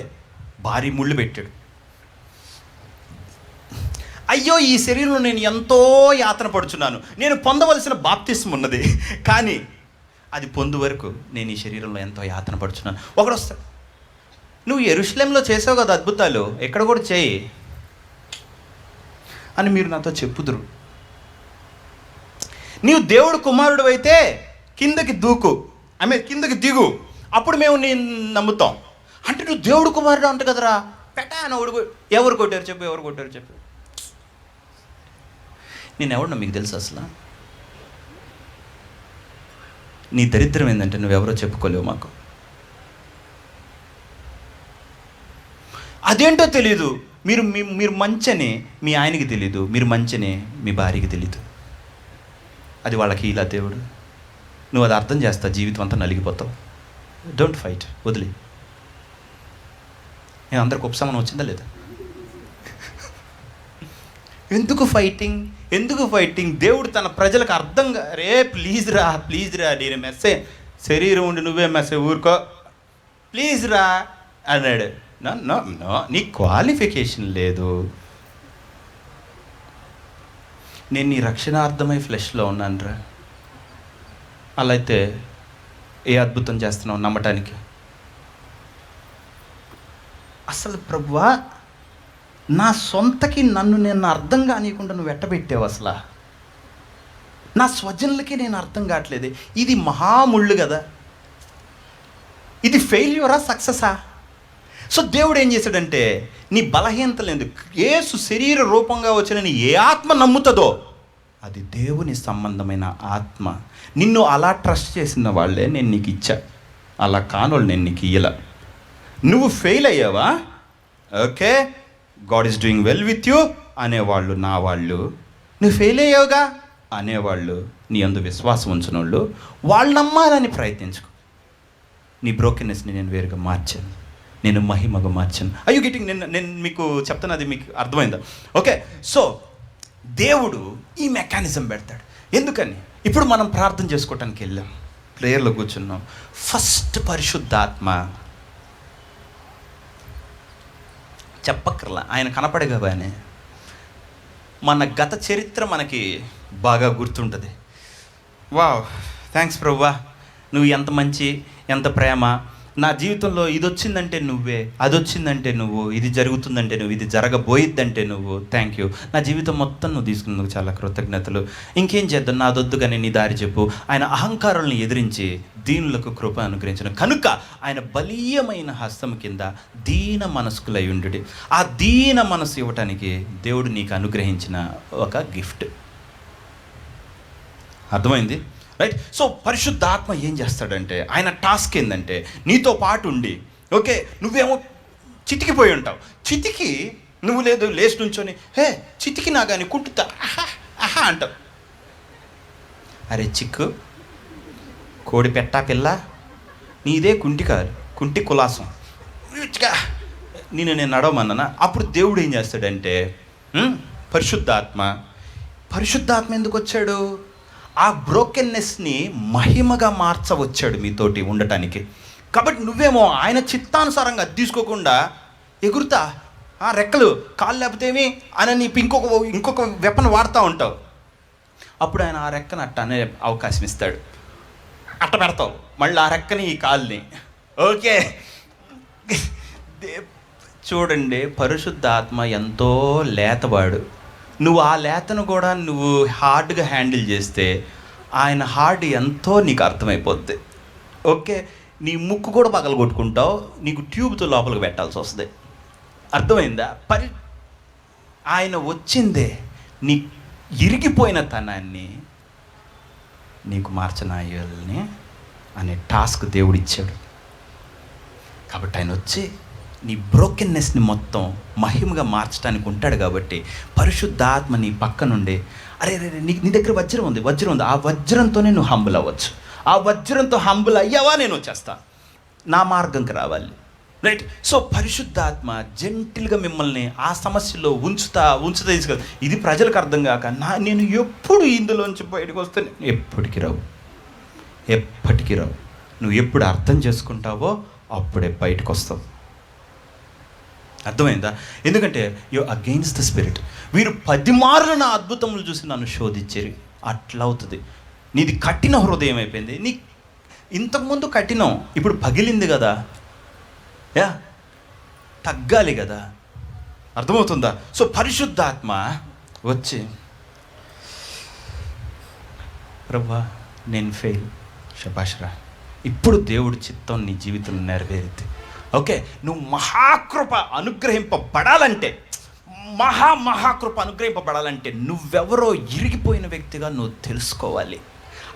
భారీ ముళ్ళు పెట్టాడు. అయ్యో, ఈ శరీరంలో నేను ఎంతో యాతన పడుచున్నాను, నేను పొందవలసిన బాప్తిస్మం ఉన్నది, కానీ అది పొందు వరకు నేను ఈ శరీరంలో ఎంతో యాతన పడుచున్నాను. ఒకడు వస్తాడు, నువ్వు యెరూషలేంలో చేసావు కదా అద్భుతాలు, ఎక్కడ కూడా చేయి అని మీరు నాతో చెప్పుదురు. నీవు దేవుడు కుమారుడు అయితే కిందకి దిగు, అప్పుడు మేము నేను నమ్ముతాం. అంటే నువ్వు దేవుడు కుమారుడు అంట కదరా, పెట్టాను. ఎవరు కొట్టారు చెప్పు. నేను ఎవడన్నా మీకు తెలుసు అసలు? నీ దరిద్రం ఏంటంటే నువ్వెవరో చెప్పుకోలేవు మాకు. అదేంటో తెలీదు. మీరు మంచని మీ ఆయనకి తెలీదు, మీరు మంచని మీ భార్యకి తెలీదు. అది వాళ్ళకి ఇలా దేవుడు. నువ్వు అది అర్థం చేస్తావు, జీవితం అంతా నలిగిపోతావు. డోంట్ ఫైట్, వదిలే. నేను అందరికి ఉపశమనం వచ్చిందా లేదా? ఎందుకు ఫైటింగ్? దేవుడు తన ప్రజలకు అర్థంగా, ప్లీజ్ రా నేను మెస్సే, శరీరం ఉండి నువ్వే మెస్సే, ఊరుకో ప్లీజ్ రా అన్నాడు. నో నీ క్వాలిఫికేషన్ లేదు. నేను నీ రక్షణార్థమై ఫ్లెష్లో ఉన్నాను రా. అలా అయితే ఏ అద్భుతం చేస్తున్నావు నమ్మటానికి? అసలు ప్రభువా, నా సొంతకి నేను అర్థం కానియకుండా నువ్వు ఎట్టబెట్టావు. అసలు నా స్వజనులకి నేను అర్థం కావట్లేదు. ఇది మహాముళ్ళు కదా, ఇది ఫెయిల్యూరా సక్సెసా? సో దేవుడు ఏం చేశాడంటే, నీ బలహీనతలు ఎందుకు, యేసు శరీర రూపంగా వచ్చిన నీ ఏ ఆత్మ నమ్ముతుందో అది దేవుని సంబంధమైన ఆత్మ. నిన్ను అలా ట్రస్ట్ చేసిన వాళ్ళే నేను నీకు ఇచ్చా, అలా కానోళ్ళు నేను నీకు ఇయ్యలా. నువ్వు ఫెయిల్ అయ్యావా? Okay, God is doing well with you అనేవాళ్ళు నా వాళ్ళు. నువ్వు ఫెయిల్ అయ్యావుగా అనేవాళ్ళు, నీ అందు విశ్వాసం ఉంచిన వాళ్ళు నమ్మాలని ప్రయత్నించుకో. నీ బ్రోకెన్నెస్ని నేను వేరుగా మార్చాను, నేను మహిమగా మార్చాను. అయ్యో గెటింగ్, నేను మీకు చెప్తాను, అది మీకు అర్థమైందా? ఓకే, సో దేవుడు ఈ మెకానిజం పెడతాడు. ఎందుకని? ఇప్పుడు మనం ప్రార్థన చేసుకోవటానికి వెళ్ళాం, ప్రేయర్లో కూర్చున్నాం. ఫస్ట్ పరిశుద్ధాత్మ చెప్పక్కర్లా, ఆయన కనపడగానే మన గత చరిత్ర మనకి బాగా గుర్తుంటుంది. వావ్, థ్యాంక్స్ ప్రభువా, నువ్వు ఎంత మంచి, ఎంత ప్రేమ. నా జీవితంలో ఇది వచ్చిందంటే నువ్వే, అది వచ్చిందంటే నువ్వు, ఇది జరుగుతుందంటే నువ్వు, ఇది జరగబోయిద్దంటే నువ్వు, థ్యాంక్ యూ. నా జీవితం మొత్తం నువ్వు తీసుకున్నందుకు చాలా కృతజ్ఞతలు. ఇంకేం చేద్దాం, నాదొద్దుగానే నీ దారి చెప్పు. ఆయన అహంకారాలను ఎదిరించి దీనులకు కృప అనుగ్రహించిన కనుక ఆయన బలీయమైన హస్తం కింద దీన మనస్కులై ఉండుడి. ఆ దీన మనసు ఇవ్వటానికి దేవుడు నీకు అనుగ్రహించిన ఒక గిఫ్ట్. అర్థమైంది, రైట్? సో పరిశుద్ధాత్మ ఏం చేస్తాడంటే, ఆయన టాస్క్ ఏంటంటే నీతో పాటు ఉండి, ఓకే నువ్వేమో చితికిపోయి ఉంటావు, చితికి నువ్వు లేదు లేచి నుంచొని చితికి నా కానీ కుంటుతా ఆహా అంటావు. అరే చిక్కు, కోడి పెట్టా పిల్ల, నీదే కుంటి కాదు, కుంటి కులాసం, నేను నడవమన్నా. అప్పుడు దేవుడు ఏం చేస్తాడంటే, పరిశుద్ధాత్మ ఎందుకు వచ్చాడు? ఆ బ్రోకెన్నెస్ని మహిమగా మార్చవచ్చాడు మీతోటి ఉండటానికి. కాబట్టి నువ్వేమో ఆయన చిత్తానుసారంగా తీసుకోకుండా ఎగురుతా, రెక్కలు కాళ్ళు లేకపోతేమి అని నీ ఇంకొక వెపన్ వాడుతూ ఉంటావు. అప్పుడు ఆయన ఆ రెక్కను అట్ట అనే అవకాశం ఇస్తాడు, అట్ట పెడతావు మళ్ళీ ఆ రెక్కని ఈ కాల్ని. ఓకే, చూడండి, పరిశుద్ధాత్మ ఎంతో లేతవాడు. నువ్వు ఆ లేతను కూడా నువ్వు హార్డ్గా హ్యాండిల్ చేస్తే ఆయన హార్డ్ ఎంతో నీకు అర్థమైపోద్ది. ఓకే, నీ ముక్కు కూడా పగల కొట్టుకుంటావు, నీకు ట్యూబ్తో లోపలికి పెట్టాల్సి వస్తుంది. అర్థమైందా? ఆయన వచ్చిందే నీ ఇరిగిపోయిన తనాన్ని నీకు మార్చనాయాలని అనే టాస్క్ దేవుడు ఇచ్చాడు. కాబట్టి ఆయన వచ్చి నీ బ్రోకెన్నెస్ని మొత్తం మహిమగా మార్చడానికి ఉంటాడు. కాబట్టి పరిశుద్ధాత్మ నీ పక్క నుండి, అరే నీ దగ్గర వజ్రం ఉంది, ఆ వజ్రంతోనే నువ్వు హంబుల్ అవ్వచ్చు. ఆ వజ్రంతో హంబుల్ అయ్యావా, నేను వచ్చేస్తా, నా మార్గంకి రావాలి, రైట్? సో పరిశుద్ధాత్మ జెంటిల్గా మిమ్మల్ని ఆ సమస్యలో ఉంచుతా తీసుకెళ్తా. ఇది ప్రజలకు అర్థం కాక నేను ఎప్పుడు ఇందులోంచి బయటకు వస్తే ఎప్పటికీ రావు. నువ్వు ఎప్పుడు అర్థం చేసుకుంటావో అప్పుడే బయటకు వస్తావు. అర్థమైందా? ఎందుకంటే యు అగెయిన్స్ట్ ద స్పిరిట్. వీరు 10 మార్లు నా అద్భుతములు చూసి నన్ను శోధించారు. అట్లా అవుతుంది. నీది కఠిన హృదయం అయిపోయింది. నీ ఇంతకుముందు కఠినం, ఇప్పుడు పగిలింది కదా, తగ్గాలి కదా. అర్థమవుతుందా? సో పరిశుద్ధాత్మ వచ్చి, ప్రభువా నేను ఫెయిల్, శభాష్రా, ఇప్పుడు దేవుడి చిత్తం నీ జీవితంలో నెరవేరింది. ఓకే, నువ్వు మహాకృప అనుగ్రహింపబడాలంటే, మహాకృప నువ్వెవరో ఇరిగిపోయిన వ్యక్తిగా నువ్వు తెలుసుకోవాలి.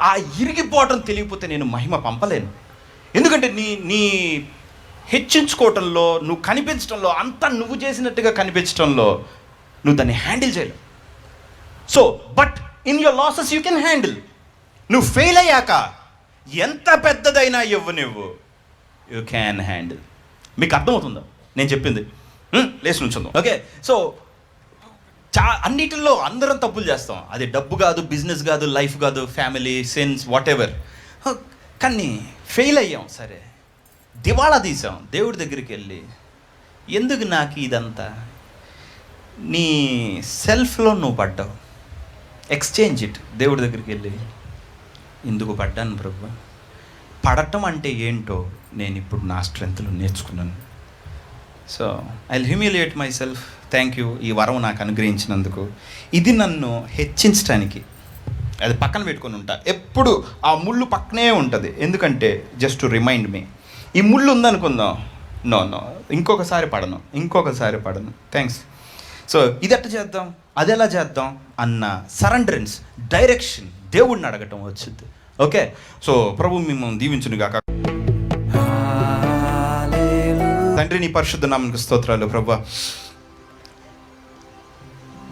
ఆ ఇరిగిపోవటం తెలియకపోతే నేను మహిమ పంపలేను. ఎందుకంటే నీ హెచ్చించుకోవటంలో, నువ్వు కనిపించడంలో, అంతా నువ్వు చేసినట్టుగా కనిపించడంలో నువ్వు దాన్ని హ్యాండిల్ చేయలేవు. So but in your losses you can handle. నువ్వు ఫెయిల్ అయ్యాక ఎంత పెద్దదైనా నువ్వు యూ క్యాన్ హ్యాండిల్. మీకు అర్థమవుతుందా నేను చెప్పింది? లేచి నుంచుందాం. ఓకే, సో అన్నిటిలో అందరం తప్పులు చేస్తాం. అది డబ్బు కాదు, బిజినెస్ కాదు, లైఫ్ కాదు, ఫ్యామిలీ, సెన్స్, వాట్ ఎవర్. కానీ ఫెయిల్ అయ్యాం, సరే, దివాళా తీసాం. దేవుడి దగ్గరికి వెళ్ళి, ఎందుకు నాకు ఇదంతా? నీ సెల్ఫ్లో నువ్వు పడ్డావు, ఎక్స్చేంజ్ ఇట్. దేవుడి దగ్గరికి వెళ్ళి, ఎందుకు పడ్డాను ప్రభు? పడటం అంటే ఏంటో నేను ఇప్పుడు నా స్ట్రెంగ్త్లో నేర్చుకున్నాను. So I will humiliate my self. Thank you ఈ వరం నాకు అనుగ్రహించినందుకు. ఇది నన్ను హెచ్చించడానికి, అది పక్కన పెట్టుకొని ఉంటా. ఎప్పుడు ఆ ముళ్ళు పక్కనే ఉంటుంది. ఎందుకంటే జస్ట్ టు రిమైండ్ మీ, ఈ ముళ్ళు ఉందనుకుందాం, నో ఇంకొకసారి పడను. థ్యాంక్స్. సో ఇది ఎట్లా చేద్దాం, అది ఎలా చేద్దాం అన్న సరెండరెన్స్, డైరెక్షన్ దేవుడిని అడగటం వచ్చింది. ఓకే, సో ప్రభు మిమ్మల్ని దీవించునుగాక. తండ్రి, నీ పరిశుద్ధ నామమునకు స్తోత్రాలు. ప్రభా,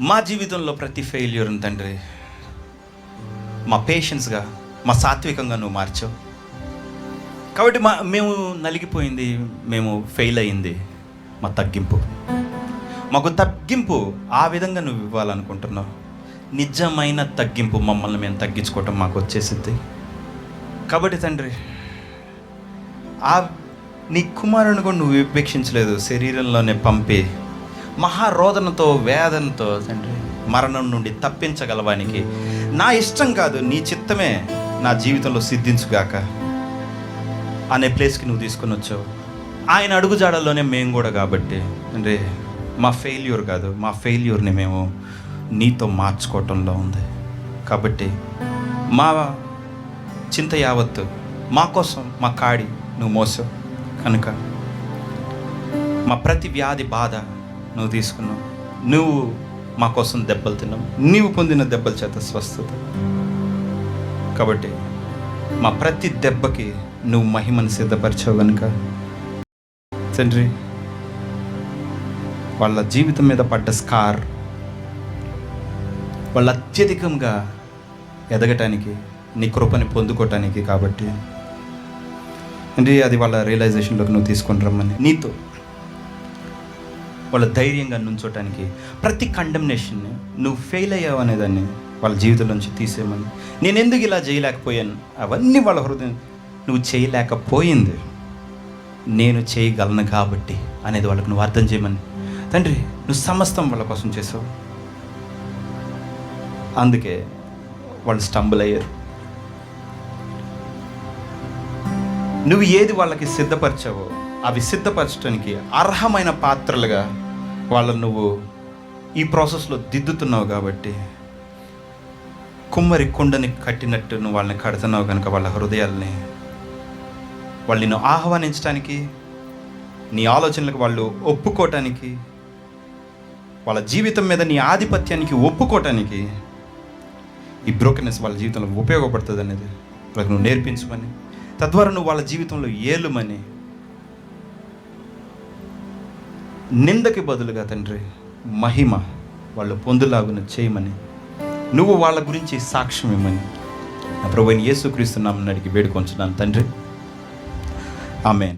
మా జీవితంలో ప్రతి ఫెయిల్యూర్ని తండ్రి మా పేషెన్స్గా, మా సాత్వికంగా నువ్వు మార్చావు. కాబట్టి మేము నలిగిపోయింది, మేము ఫెయిల్ అయింది మా తగ్గింపు. మాకు తగ్గింపు ఆ విధంగా నువ్వు ఇవ్వాలనుకుంటున్నావు. నిజమైన తగ్గింపు, మమ్మల్ని మేము తగ్గించుకోవటం మాకు వచ్చేసింది. కాబట్టి తండ్రి, నీ కుమారుని కూడా నువ్వు విపేక్షించలేదు, శరీరంలోనే పంపి మహారోదనతో, వేదనతో తండ్రి మరణం నుండి తప్పించగలవానికి, నా ఇష్టం కాదు నీ చిత్తమే నా జీవితంలో సిద్ధించుగాక అనే ప్లేస్కి నువ్వు తీసుకొని వచ్చావు. ఆయన అడుగుజాడల్లోనే మేము కూడా. కాబట్టి అంటే మా ఫెయిల్యూర్ కాదు, మా ఫెయిల్యూర్ని మేము నీతో మార్చుకోవటంలో ఉంది. కాబట్టి మా చింత యావత్తు మా కోసం, మా కాడి నువ్వు మోసావు కనుక మా ప్రతి వ్యాధి బాధ నువ్వు తీసుకున్నావు. నువ్వు మా కోసం దెబ్బలు తిన్నావు, నీవు పొందిన దెబ్బల చేత స్వస్థత. కాబట్టి మా ప్రతి దెబ్బకి నువ్వు మహిమను సిద్ధపరిచావు కనుక తండ్రి, వాళ్ళ జీవితం మీద పడ్డ స్కార్ వాళ్ళు అత్యధికంగా ఎదగటానికి, నీ కృపని పొందుకోవటానికి. కాబట్టి అంటే అది వాళ్ళ రియలైజేషన్లోకి నువ్వు తీసుకొని రమ్మని, నీతో వాళ్ళ ధైర్యంగా నుంచోటానికి, ప్రతి కండెమ్నేషన్ని నువ్వు ఫెయిల్ అయ్యావు అనేదాన్ని వాళ్ళ జీవితంలోంచి తీసేయమని. నేను ఎందుకు ఇలా చేయలేకపోయాను, అవన్నీ వాళ్ళ హృదయం నువ్వు చేయలేకపోయింది నేను చేయగలను కాబట్టి అనేది వాళ్ళకు నువ్వు అర్థం చేయమని. తండ్రి, నువ్వు సమస్తం వాళ్ళ కోసం చేసావు, అందుకే వాళ్ళు స్టంబుల్ అయ్యారు. నువ్వు ఏది వాళ్ళకి సిద్ధపరిచావో అవి సిద్ధపరచడానికి అర్హమైన పాత్రలుగా వాళ్ళను నువ్వు ఈ ప్రాసెస్లో దిద్దుతున్నావు. కాబట్టి కుమ్మరి కుండని కట్టినట్టు నువ్వు వాళ్ళని కడుతున్నావు కనుక వాళ్ళ హృదయాల్ని, వాళ్ళు నిన్ను ఆహ్వానించడానికి, నీ ఆలోచనలకు వాళ్ళు ఒప్పుకోవటానికి, వాళ్ళ జీవితం మీద నీ ఆధిపత్యానికి ఒప్పుకోవటానికి ఈ బ్రోకెన్నెస్ వాళ్ళ జీవితంలో ఉపయోగపడుతుంది అనేది వాళ్ళకి నువ్వు నేర్పించమని, తద్వారా నువ్వు వాళ్ళ జీవితంలో ఏలుమని, నిందకి బదులుగా తండ్రి మహిమ వాళ్ళు పొందులాగున చేయమని, నువ్వు వాళ్ళ గురించి సాక్ష్యం ఇవ్వమని నా ప్రభువైన యేసుక్రీస్తు నామమున అడిగి వేడుకొంచున్నాను తండ్రి. ఆమేన్.